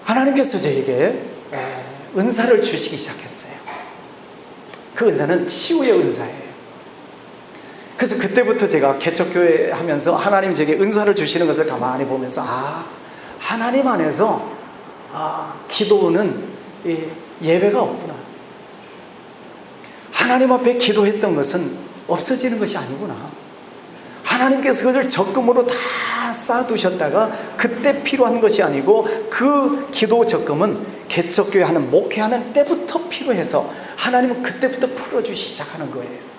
하나님께서 저에게 은사를 주시기 시작했어요. 그 은사는 치유의 은사예요. 그래서 그때부터 제가 개척교회 하면서 하나님이 제게 은사를 주시는 것을 가만히 보면서, 하나님 안에서 기도는 예배가 없구나. 하나님 앞에 기도했던 것은 없어지는 것이 아니구나. 하나님께서 그것을 적금으로 다 쌓아두셨다가 그때 필요한 것이 아니고, 그 기도 적금은 개척교회 하는 목회하는 때부터 필요해서 하나님은 그때부터 풀어주시기 시작하는 거예요.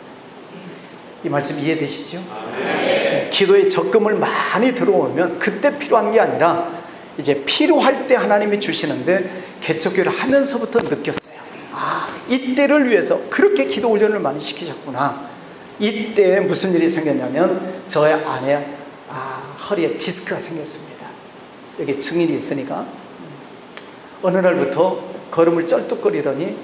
이 말씀 이해되시죠? 네. 기도의 적금을 많이 들어오면 그때 필요한 게 아니라 이제 필요할 때 하나님이 주시는데, 개척교회를 하면서부터 느꼈어요. 이때를 위해서 그렇게 기도 훈련을 많이 시키셨구나. 이때 무슨 일이 생겼냐면, 저의 아내 허리에 디스크가 생겼습니다. 여기 증인이 있으니까 어느 날부터 걸음을 쩔뚝거리더니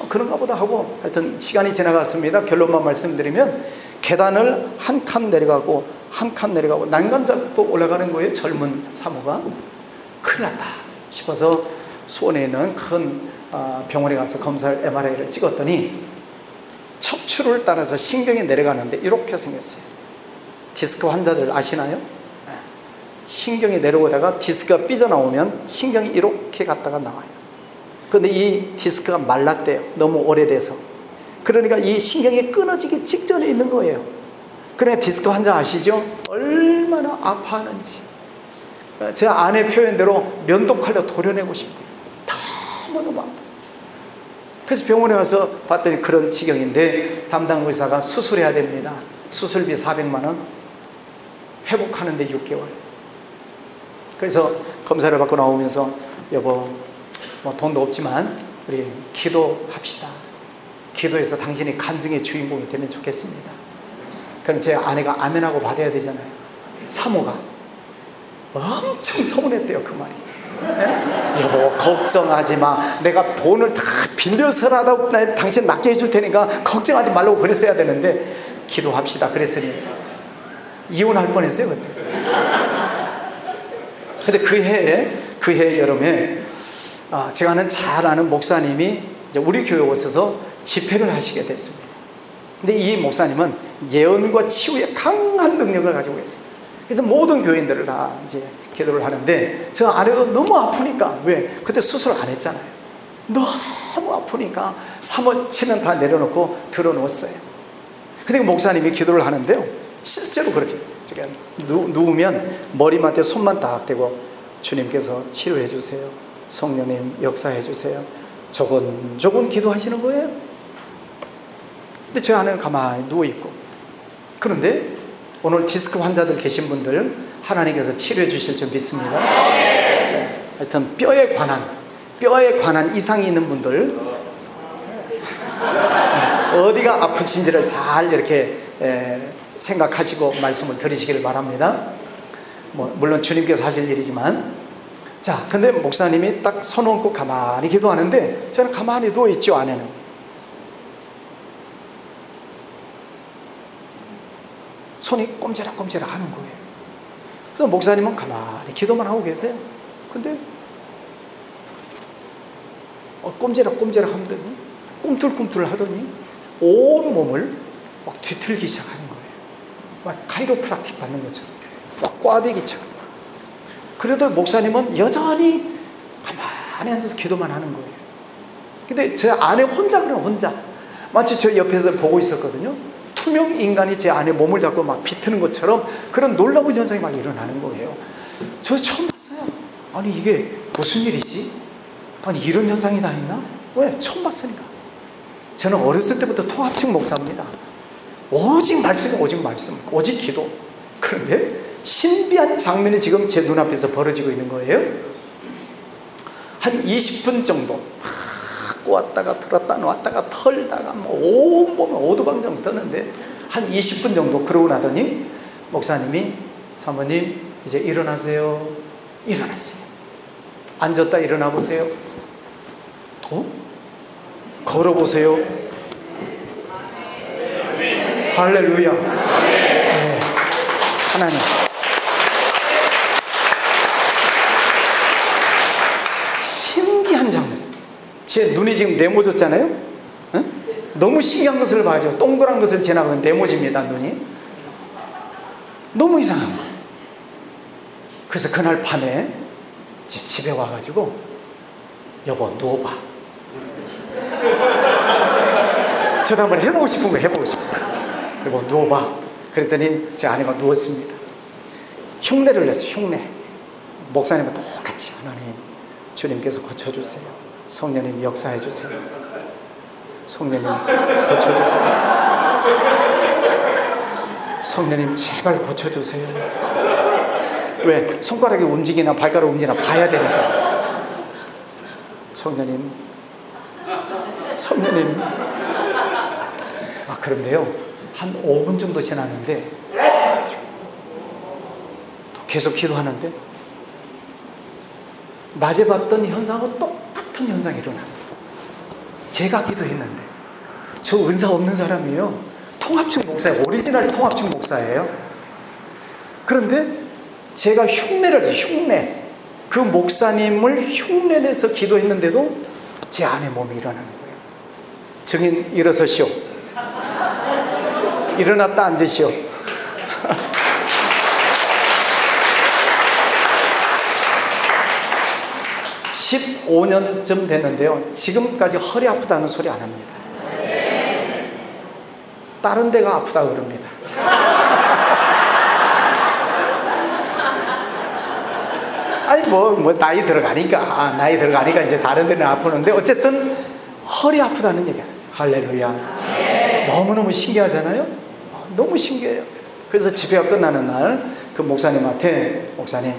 그런가 보다 하고 하여튼 시간이 지나갔습니다. 결론만 말씀드리면 계단을 한 칸 내려가고 한 칸 내려가고 난간 잡고 올라가는 거예요. 젊은 사모가. 큰일 났다 싶어서 수원에 있는 큰 병원에 가서 검사를 MRI를 찍었더니 척추를 따라서 신경이 내려가는데 이렇게 생겼어요. 디스크 환자들 아시나요? 신경이 내려오다가 디스크가 삐져나오면 신경이 이렇게 갔다가 나와요. 그런데 이 디스크가 말랐대요. 너무 오래돼서. 그러니까 이 신경이 끊어지기 직전에 있는 거예요. 그러니까 디스크 환자 아시죠? 얼마나 아파하는지. 제 아내 표현대로 면도칼로 도려내고 싶대요. 너무너무 아파. 그래서 병원에 가서 봤더니 그런 지경인데 담당 의사가 수술해야 됩니다. 수술비 400만 원, 회복하는데 6개월. 그래서 검사를 받고 나오면서 여보, 뭐 돈도 없지만 우리 기도합시다. 기도해서 당신이 간증의 주인공이 되면 좋겠습니다. 그럼 제 아내가 아멘하고 받아야 되잖아요. 사모가 엄청 서운했대요. 그 말이. 여보 걱정하지 마. 내가 돈을 다 빌려서라도 당신 낫게 해줄 테니까 걱정하지 말라고 그랬어야 되는데 기도합시다 그랬으니 이혼할 뻔했어요 그때. 근데 그 해 여름에 제가 잘 아는 목사님이 이제 우리 교회에 오셔서 집회를 하시게 됐습니다. 근데 이 목사님은 예언과 치유에 강한 능력을 가지고 계세요. 그래서 모든 교인들을 다 이제 기도를 하는데 저 아내가 너무 아프니까 왜 그때 수술 안 했잖아요. 너무 아프니까 사모체면 다 내려놓고 들어놓았어요. 근데 목사님이 기도를 하는데요. 실제로 그렇게 누우면 머리맡에 손만 딱 대고 주님께서 치료해 주세요. 성령님 역사해 주세요. 조곤조곤 기도하시는 거예요. 근데 저 아내는 가만히 누워있고. 그런데 오늘 디스크 환자들 계신 분들 하나님께서 치료해 주실 줄 믿습니다. 하여튼 뼈에 관한 이상이 있는 분들 어디가 아프신지를 잘 이렇게 생각하시고 말씀을 들으시기를 바랍니다. 물론 주님께서 하실 일이지만. 자, 근데 목사님이 딱 손 얹고 가만히 기도하는데 저는 가만히 누워있죠. 아내는 손이 꼼지락꼼지락 하는 거예요. 그래서 목사님은 가만히 기도만 하고 계세요. 근데 꼼지락꼼지락 하더니 꿈틀꿈틀 하더니 온 몸을 막 뒤틀기 시작하는 거예요. 막 카이로프락틱 받는 것처럼 막 꽈배기처럼. 그래도 목사님은 여전히 가만히 앉아서 기도만 하는 거예요. 근데 제 아내 혼자 마치 저 옆에서 보고 있었거든요. 투명 인간이 제 안에 몸을 잡고 막 비트는 것처럼 그런 놀라운 현상이 막 일어나는 거예요. 저 처음 봤어요. 아니 이게 무슨 일이지? 아니 이런 현상이 다 있나? 왜? 처음 봤으니까. 저는 어렸을 때부터 통합층 목사입니다. 오직 말씀, 오직 기도. 그런데 신비한 장면이 지금 제 눈앞에서 벌어지고 있는 거예요. 한 20분 정도 꼬았다가 들었다 놨다가 털다가 온몸에 오두방정 떠는데 한 20분 정도 그러고 나더니 목사님이 사모님 이제 일어나세요. 일어났어요. 앉았다 일어나 보세요. 걸어보세요. 할렐루야. 네. 하나님 신기한 장면. 제 눈이 지금 네모졌잖아요. 응? 너무 신기한 것을 봐야죠. 동그란 것을 지나가면 네모집니다. 눈이 너무 이상한 거예요. 그래서 그날 밤에 제 집에 와가지고 여보 누워봐. 저도 한번 해보고 싶은 거 해보고 싶어요. 여보 누워봐. 그랬더니 제 아내가 누웠습니다. 흉내를 냈어요. 흉내. 목사님과 똑같이 하나님 주님께서 고쳐주세요. 성령님 역사해 주세요. 성령님 고쳐주세요. 성령님 제발 고쳐주세요. 왜? 손가락이 움직이나 발가락 움직이나 봐야 되니까. 성령님. 그런데요 한 5분 정도 지났는데 또 계속 기도하는데 낮에 봤던 현상은 똑같아요. 똑같은 현상이 일어납니다. 제가 기도했는데, 저 은사 없는 사람이에요. 통합측 목사예요. 오리지널 통합측 목사예요. 그런데 제가 흉내를 해서 흉내, 그 목사님을 흉내내서 기도했는데도 제 안에 몸이 일어나는 거예요. 증인 일어서시오. 일어났다 앉으시오. 15년쯤 됐는데요. 지금까지 허리 아프다는 소리 안 합니다. 다른 데가 아프다고 그럽니다. 아니 뭐 나이 들어가니까 이제 다른 데는 아프는데 어쨌든 허리 아프다는 얘기야. 할렐루야. 너무너무 신기하잖아요. 너무 신기해요. 그래서 집회가 끝나는 날 그 목사님한테, 목사님,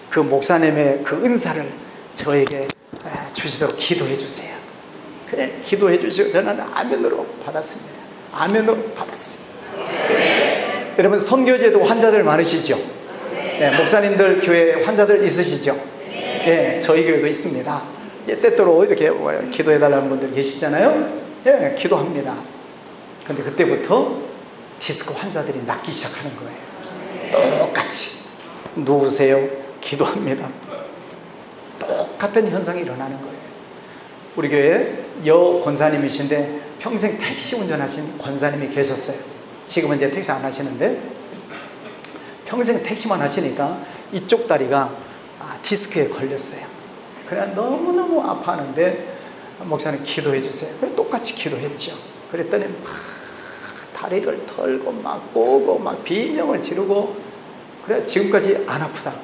그 목사님의 그 은사를 저에게 주시도록 기도해 주세요. 그래, 기도해 주시고 저는 아멘으로 받았습니다. 아멘으로 받았어요. 여러분, 선교제도 환자들 많으시죠? 네, 목사님들 교회에 환자들 있으시죠? 네, 저희 교회도 있습니다. 이제 때때로 이렇게 기도해 달라는 분들 계시잖아요. 네, 기도합니다. 근데 그때부터 디스크 환자들이 낫기 시작하는 거예요. 똑같이 누우세요, 기도합니다. 똑같은 현상이 일어나는 거예요. 우리 교회에 여 권사님이신데 평생 택시 운전하신 권사님이 계셨어요. 지금은 이제 택시 안 하시는데 평생 택시만 하시니까 이쪽 다리가 디스크에 걸렸어요. 그래 너무너무 아파하는데 목사님 기도해 주세요. 그래 똑같이 기도했죠. 그랬더니 막 다리를 털고 막 꼬고 막 비명을 지르고, 그래 지금까지 안 아프다.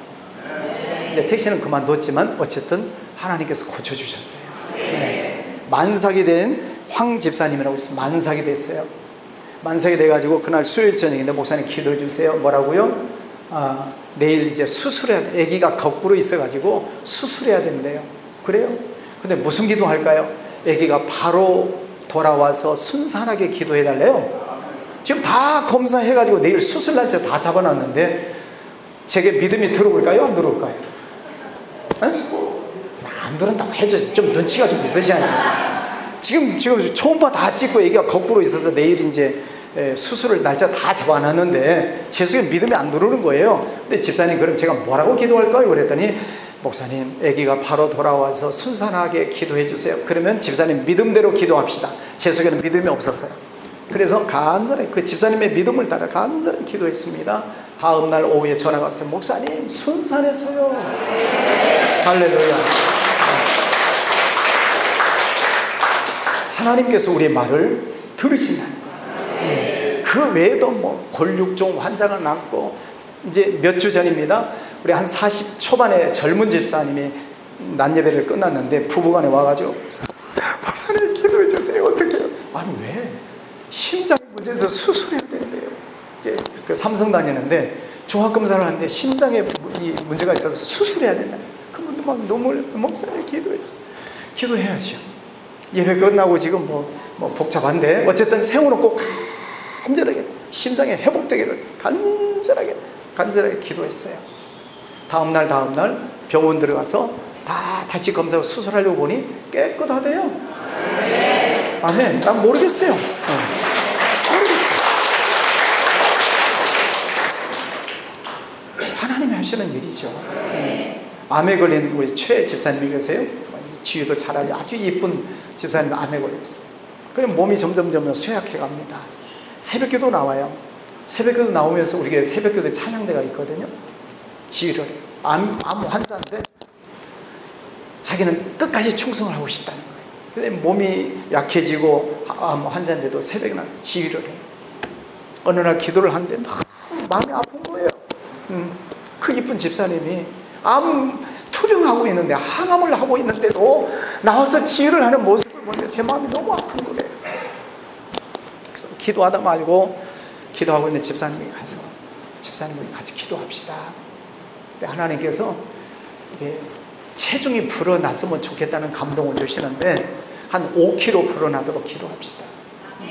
이제 택시는 그만뒀지만 어쨌든 하나님께서 고쳐주셨어요. 네. 만삭이 된 황 집사님이라고 있어요. 만삭이 됐어요. 만삭이 돼가지고 그날 수요일 저녁인데 목사님 기도해 주세요. 뭐라고요? 내일 이제 수술해야 돼. 아기가 거꾸로 있어가지고 수술해야 된대요. 그래요? 근데 무슨 기도할까요? 아기가 바로 돌아와서 순산하게 기도해 달래요. 지금 다 검사해가지고 내일 수술 날짜 다 잡아놨는데 제게 믿음이 들어올까요? 안 들어올까요? 안 들은다고 해줘. 좀 눈치가 좀 있으셔야지. 지금 초음파 다 찍고 애기가 거꾸로 있어서 내일 이제 수술을 날짜 다 잡아놨는데 제 속에 믿음이 안 들어오는 거예요. 근데 집사님, 그럼 제가 뭐라고 기도할까요? 그랬더니 목사님, 아기가 바로 돌아와서 순산하게 기도해 주세요. 그러면 집사님 믿음대로 기도합시다. 제 속에는 믿음이 없었어요. 그래서 간절히 그 집사님의 믿음을 따라 간절히 기도했습니다. 다음 날 오후에 전화가 왔어요. 목사님 순산했어요. 할렐루야. 하나님께서 우리의 말을 들으신다는 거예요. 그 외에도 뭐 골육종 환자가 낫고, 이제 몇 주 전입니다. 우리 한 40 초반에 젊은 집사님이 낮 예배를 끝났는데 부부간에 와가지고 목사님 기도해 주세요. 어떻게 해요? 아니 왜? 심장이 문제에서 수술해야 된대요. 이제 그 삼성 다니는데 종합검사를 하는데 심장에 문제가 있어서 수술해야 된다. 그분도 막 눈물, 목사님 기도해 주세요. 기도해야죠. 예배 끝나고 지금 뭐 복잡한데 어쨌든 세워놓고 간절하게 심장에 회복되게 해서 간절하게 기도했어요. 다음날 병원 들어가서 다시 검사하고 수술하려고 보니 깨끗하대요. 아멘. 난 모르겠어요. 모르겠어요. 하나님이 하시는 일이죠. 암에 걸린 우리 최 집사님이 계세요. 지휘도 잘하고 아주 예쁜 집사님 암에 걸렸어요. 그럼 몸이 점점 쇠약해 갑니다. 새벽기도 나와요. 새벽기도 나오면서 우리 교회 새벽기도 찬양대가 있거든요. 지휘를 해요. 암 환자인데 자기는 끝까지 충성을 하고 싶다는 거예요. 근데 몸이 약해지고 암 환자인데도 새벽에 나 지휘를 해요. 어느 날 기도를 하는데 너무 마음이 아픈 거예요. 그 이쁜 집사님이 암 투병하고 있는데, 항암을 하고 있는데도 나와서 지휘를 하는 모습을 보는데 제 마음이 너무 아픈 거예요. 그래서 기도하다 말고 기도하고 있는 집사님이 가서 집사님 우리 같이 기도합시다. 근데 하나님께서 이게 체중이 불어났으면 좋겠다는 감동을 주시는데 한 5kg 불어나도록 기도합시다.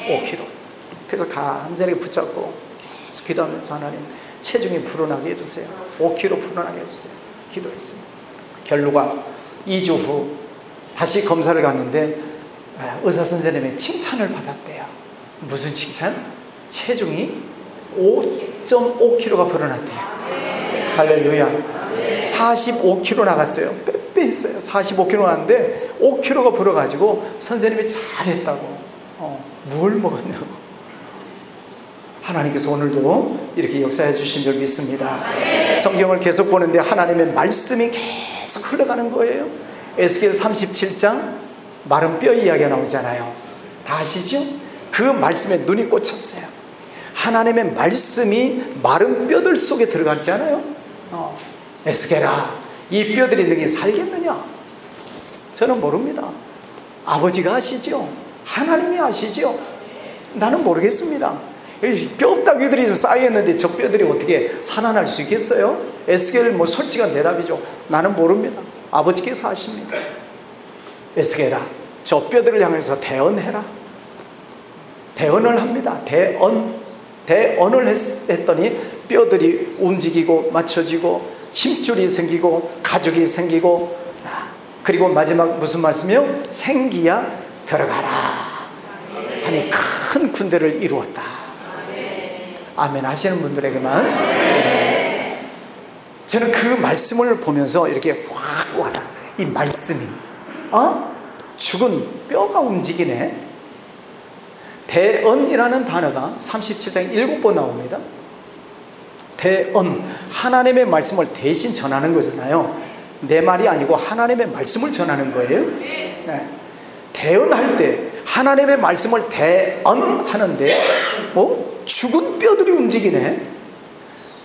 5kg. 그래서 간절히 붙잡고 계속 기도하면서 하나님 체중이 불어나게 해주세요. 5kg 불어나게 해주세요. 기도했습니다. 결과가 2주 후 다시 검사를 갔는데 의사 선생님의 칭찬을 받았대요. 무슨 칭찬? 체중이 5.5kg가 불어났대요. 할렐루야. 45kg 나갔어요. 빼빼했어요. 45kg 나갔는데 5kg가 불어가지고 선생님이 잘했다고. 뭘 먹었냐고. 하나님께서 오늘도 이렇게 역사해 주신 줄 믿습니다. 성경을 계속 보는데 하나님의 말씀이 계속 흘러가는 거예요. 에스겔 37장 마른 뼈 이야기가 나오잖아요. 다 아시죠? 그 말씀에 눈이 꽂혔어요. 하나님의 말씀이 마른 뼈들 속에 들어갔잖아요. 에스겔아, 이 뼈들이 너희 살겠느냐? 저는 모릅니다. 아버지가 아시죠? 하나님이 아시죠? 나는 모르겠습니다. 뼈다귀들이 좀 쌓여있는데 저 뼈들이 어떻게 살아날 수 있겠어요? 에스겔 솔직한 대답이죠. 나는 모릅니다. 아버지께서 아십니다. 에스겔아, 저 뼈들을 향해서 대언해라. 대언을 합니다. 대언을 했더니 뼈들이 움직이고 맞춰지고 힘줄이 생기고 가죽이 생기고, 그리고 마지막 무슨 말씀이요? 생기야 들어가라 하니 큰 군대를 이루었다. 아멘 하시는 분들에게만. 저는 그 말씀을 보면서 이렇게 확 와닿았어요. 이 말씀이 죽은 뼈가 움직이네. 대언이라는 단어가 37장 7번 나옵니다. 대언, 하나님의 말씀을 대신 전하는 거잖아요. 내 말이 아니고 하나님의 말씀을 전하는 거예요. 대언할 때 하나님의 말씀을 대언하는데 죽은 뼈들이 움직이네.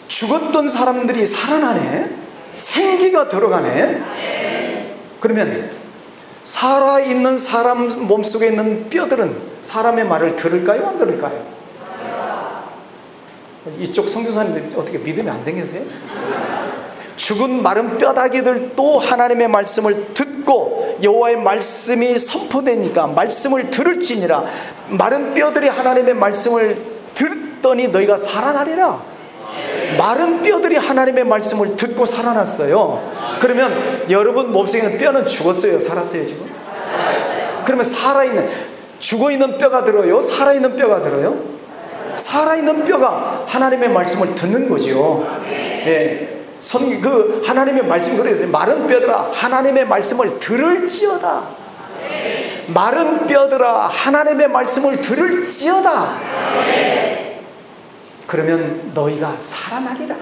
죽었던 사람들이 살아나네. 생기가 들어가네. 그러면 살아있는 사람 몸속에 있는 뼈들은 사람의 말을 들을까요? 안 들을까요? 이쪽 선교사님들 어떻게 믿음이 안 생기세요? 죽은 마른 뼈다귀들도 하나님의 말씀을 듣고 여호와의 말씀이 선포되니까 말씀을 들을지니라. 마른 뼈들이 하나님의 말씀을 듣더니 너희가 살아나리라. 마른 뼈들이 하나님의 말씀을 듣고 살아났어요. 그러면 여러분 몸속에 있는 뼈는 죽었어요? 살았어요 지금? 그러면 살아있는, 죽어있는 뼈가 들어요? 살아있는 뼈가 들어요? 살아있는 뼈가 하나님의 말씀을 듣는 거죠. 하나님의 말씀 그래서 마른 뼈들아 하나님의 말씀을 들을지어다. 마른 뼈들아 하나님의 말씀을 들을지어다. 그러면 너희가 살아나리라.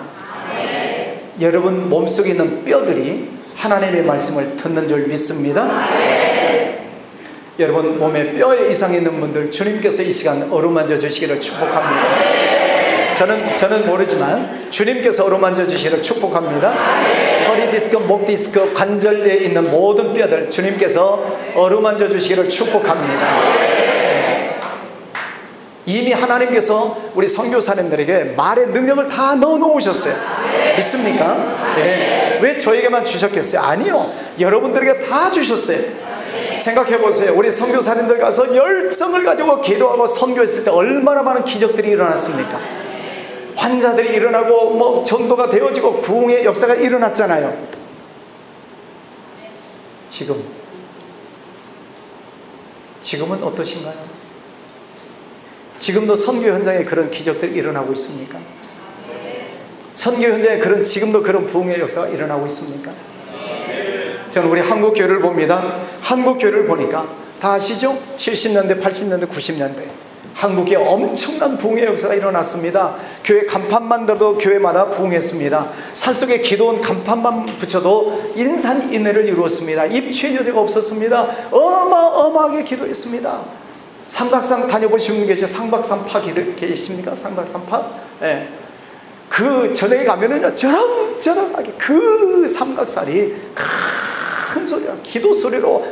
여러분 몸속에 있는 뼈들이 하나님의 말씀을 듣는 줄 믿습니다. 여러분 몸에 뼈에 이상이 있는 분들 주님께서 이 시간 어루만져 주시기를 축복합니다. 저는 모르지만 주님께서 어루만져 주시기를 축복합니다. 허리 디스크, 목 디스크, 관절에 있는 모든 뼈들 주님께서 어루만져 주시기를 축복합니다. 이미 하나님께서 우리 선교사님들에게 말의 능력을 다 넣어놓으셨어요. 믿습니까? 왜 저에게만 주셨겠어요? 아니요, 여러분들에게 다 주셨어요. 생각해보세요. 우리 선교사님들 가서 열정을 가지고 기도하고 선교했을 때 얼마나 많은 기적들이 일어났습니까? 환자들이 일어나고 전도가 되어지고 부흥의 역사가 일어났잖아요. 지금은 어떠신가요? 지금도 선교 현장에 그런 기적들이 일어나고 있습니까? 선교 현장에 지금도 그런 부흥의 역사가 일어나고 있습니까? 저는 우리 한국 교회를 봅니다. 한국 교회를 보니까 다 아시죠? 70년대, 80년대, 90년대 한국에 엄청난 부흥의 역사가 일어났습니다. 교회 간판만 들어도 교회마다 부흥했습니다. 산속에 기도원 간판만 붙여도 인산인해를 이루었습니다. 입추의 없었습니다. 어마어마하게 기도했습니다. 삼각산 다녀보신 분 계시죠? 상박산파 계십니까? 상박산파? 그 전에 가면은요, 저렁저렁하게 그 삼각산이 큰 소리로, 기도 소리로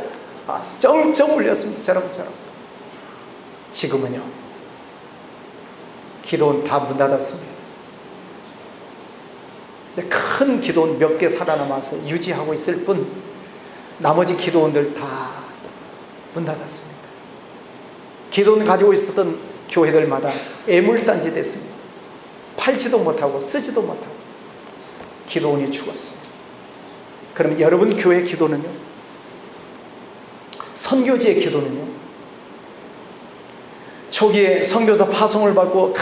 쩡쩡 울렸습니다. 저렁저렁. 지금은요, 기도원 다 문 닫았습니다. 큰 기도원 몇 개 살아남아서 유지하고 있을 뿐, 나머지 기도원들 다 문 닫았습니다. 기도원 가지고 있었던 교회들마다 애물단지 됐습니다. 팔지도 못하고 쓰지도 못하고 기도원이 죽었습니다. 그럼 여러분 교회 기도는요? 선교지의 기도는요, 초기에 선교사 파송을 받고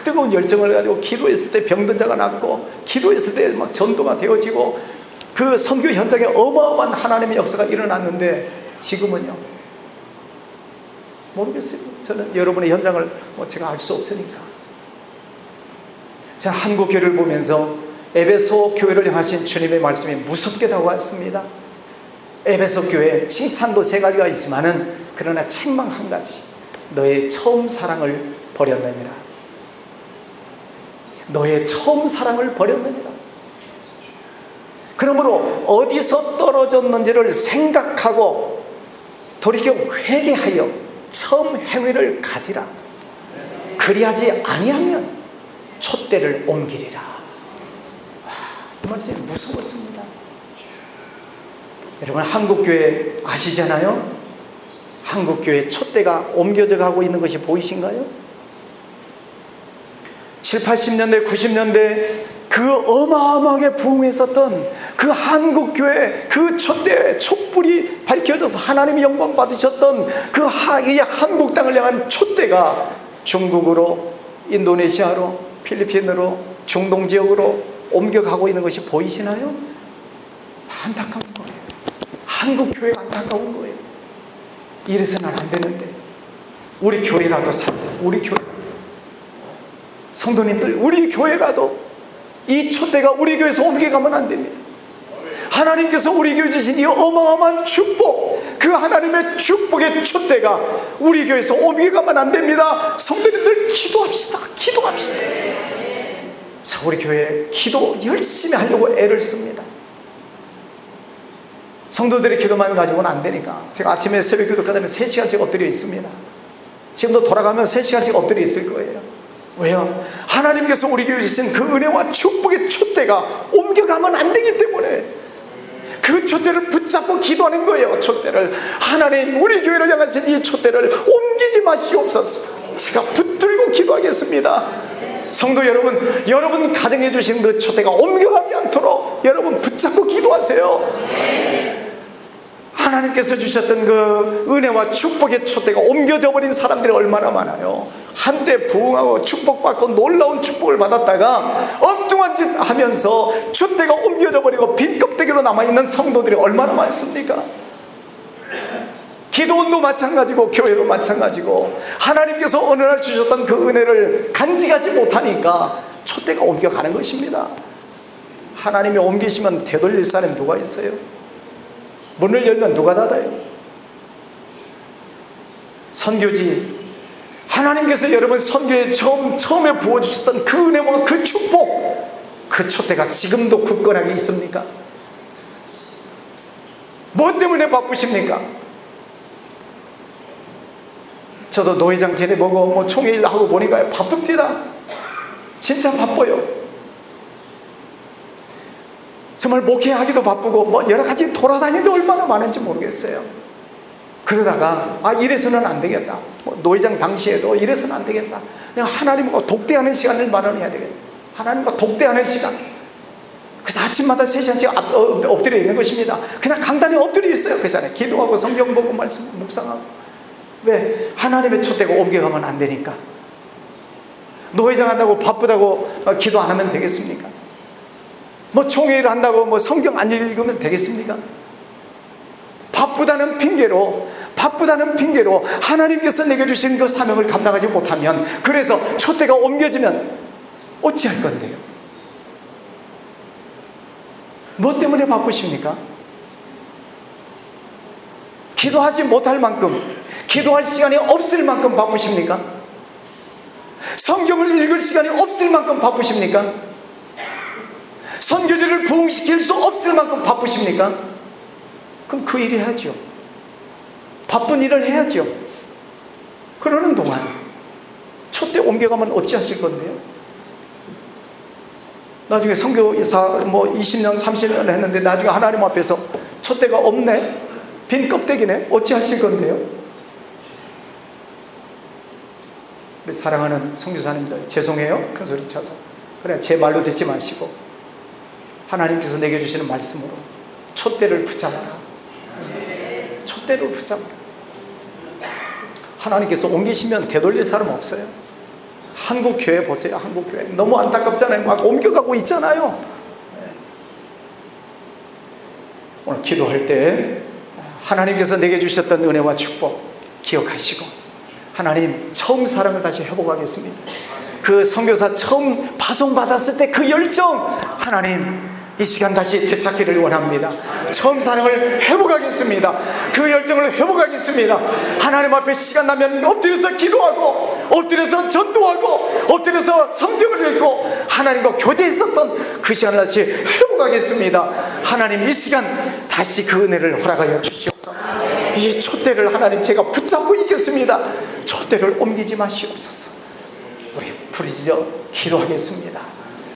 뜨거운 열정을 가지고 기도했을 때 병든 자가 낫고, 기도했을 때 막 전도가 되어지고, 그 선교 현장에 어마어마한 하나님의 역사가 일어났는데, 지금은요 모르겠어요. 저는 여러분의 현장을 제가 알 수 없으니까. 저는 한국 교회를 보면서 에베소 교회를 향하신 주님의 말씀이 무섭게 다가왔습니다. 에베소 교회 칭찬도 3가지가 있지만은, 그러나 책망 1가지. 너의 처음 사랑을 버렸느니라. 너의 처음 사랑을 버렸느니라. 그러므로 어디서 떨어졌는지를 생각하고 돌이켜 회개하여 처음 행위를 가지라. 그리하지 아니하면 촛대를 옮기리라. 이 말씀이 무서웠습니다. 여러분, 한국교회 아시잖아요? 한국교회 촛대가 옮겨져 가고 있는 것이 보이신가요? 7, 80년대, 90년대 그 어마어마하게 부흥했었던 그 한국교회, 그 촛대의 촛불이 밝혀져서 하나님의 영광 받으셨던 그 한국 땅을 향한 촛대가 중국으로, 인도네시아로, 필리핀으로, 중동 지역으로 옮겨가고 있는 것이 보이시나요? 안타까운 거예요. 한국교회가 안타까운 거예요. 이래서는 안 되는데, 우리 교회라도 살자. 우리 교회, 성도님들, 우리 교회라도 이 촛대가 우리 교회에서 옮겨가면 안 됩니다. 하나님께서 우리 교회에 주신 이 어마어마한 축복, 그 하나님의 축복의 촛대가 우리 교회에서 옮겨가면 안 됩니다. 성도님들, 기도합시다. 기도합시다. 자, 우리 교회 기도 열심히 하려고 애를 씁니다. 성도들의 기도만 가지고는 안 되니까 제가 아침에 새벽 기도 끝나면 3시간씩 엎드려 있습니다. 지금도 돌아가면 3시간씩 엎드려 있을 거예요. 왜요? 하나님께서 우리 교회에 주신 그 은혜와 축복의 촛대가 옮겨가면 안 되기 때문에 그 촛대를 붙잡고 기도하는 거예요. 촛대를, 하나님 우리 교회를 향하신 이 촛대를 옮기지 마시옵소서. 제가 붙들고 기도하겠습니다. 성도 여러분, 여러분 가정해 주신 그 촛대가 옮겨가지 않도록 여러분 붙잡고 기도하세요. 하나님께서 주셨던 그 은혜와 축복의 촛대가 옮겨져 버린 사람들이 얼마나 많아요. 한때 부흥하고 축복받고 놀라운 축복을 받았다가 엉뚱한 짓 하면서 촛대가 옮겨져 버리고 빈 껍데기로 남아있는 성도들이 얼마나 많습니까? 기도원도 마찬가지고 교회도 마찬가지고, 하나님께서 어느 날 주셨던 그 은혜를 간직하지 못하니까 촛대가 옮겨가는 것입니다. 하나님이 옮기시면 되돌릴 사람이 누가 있어요? 문을 열면 누가 닫아요? 선교지, 하나님께서 여러분 선교에 처음에 부어주셨던 그 은혜와 그 축복, 그 촛대가 지금도 굳건하게 있습니까? 뭐 때문에 바쁘십니까? 저도 노회장 지내보고 총회일 하고 보니까 바쁩니다. 진짜 바빠요. 정말 목회하기도 바쁘고 여러 가지 돌아다니는 게 얼마나 많은지 모르겠어요. 그러다가 이래서는 안 되겠다. 노회장 당시에도 이래서는 안 되겠다. 그냥 하나님과 독대하는 시간을 마련해야 되겠다. 하나님과 독대하는 시간. 그래서 아침마다 3시간씩 엎드려 있는 것입니다. 그냥 간단히 엎드려 있어요. 그 전에 기도하고 성경 보고 말씀 묵상하고. 왜? 하나님의 촛대가 옮겨가면 안 되니까. 노회장 한다고 바쁘다고 기도 안 하면 되겠습니까? 총회를 한다고 성경 안 읽으면 되겠습니까? 바쁘다는 핑계로 하나님께서 내게 주신 그 사명을 감당하지 못하면, 그래서 촛대가 옮겨지면 어찌할 건데요? 뭐 때문에 바쁘십니까? 기도하지 못할 만큼, 기도할 시간이 없을 만큼 바쁘십니까? 성경을 읽을 시간이 없을 만큼 바쁘십니까? 선교지를 부흥시킬 수 없을 만큼 바쁘십니까? 그럼 그 일을 해야죠. 바쁜 일을 해야죠. 그러는 동안 촛대 옮겨가면 어찌하실 건데요? 나중에 선교사 20년 30년 했는데 나중에 하나님 앞에서 촛대가 없네, 빈 껍데기네, 어찌하실 건데요? 우리 사랑하는 선교사님들, 죄송해요, 큰 소리 쳐서. 그래, 제 말로 듣지 마시고 하나님께서 내게 주시는 말씀으로 촛대를 붙잡아라. 촛대 촛대를 붙잡으라. 하나님께서 옮기시면 되돌릴 사람 없어요. 한국 교회 보세요. 한국 교회 너무 안타깝잖아요. 막 옮겨가고 있잖아요. 오늘 기도할 때 하나님께서 내게 주셨던 은혜와 축복 기억하시고, 하나님 처음 사랑을 다시 회복하겠습니다. 그 선교사 처음 파송받았을 때 그 열정, 하나님 이 시간 다시 되찾기를 원합니다. 처음 사랑을 회복하겠습니다. 그 열정을 회복하겠습니다. 하나님 앞에 시간 나면 엎드려서 기도하고, 엎드려서 전도하고, 엎드려서 성경을 읽고 하나님과 교제했었던 그 시간을 다시 회복하겠습니다. 하나님 이 시간 다시 그 은혜를 허락하여 주시옵소서. 이 촛대를 하나님 제가 붙잡고 있겠습니다. 촛대를 옮기지 마시옵소서. 우리 부르짖어 기도하겠습니다.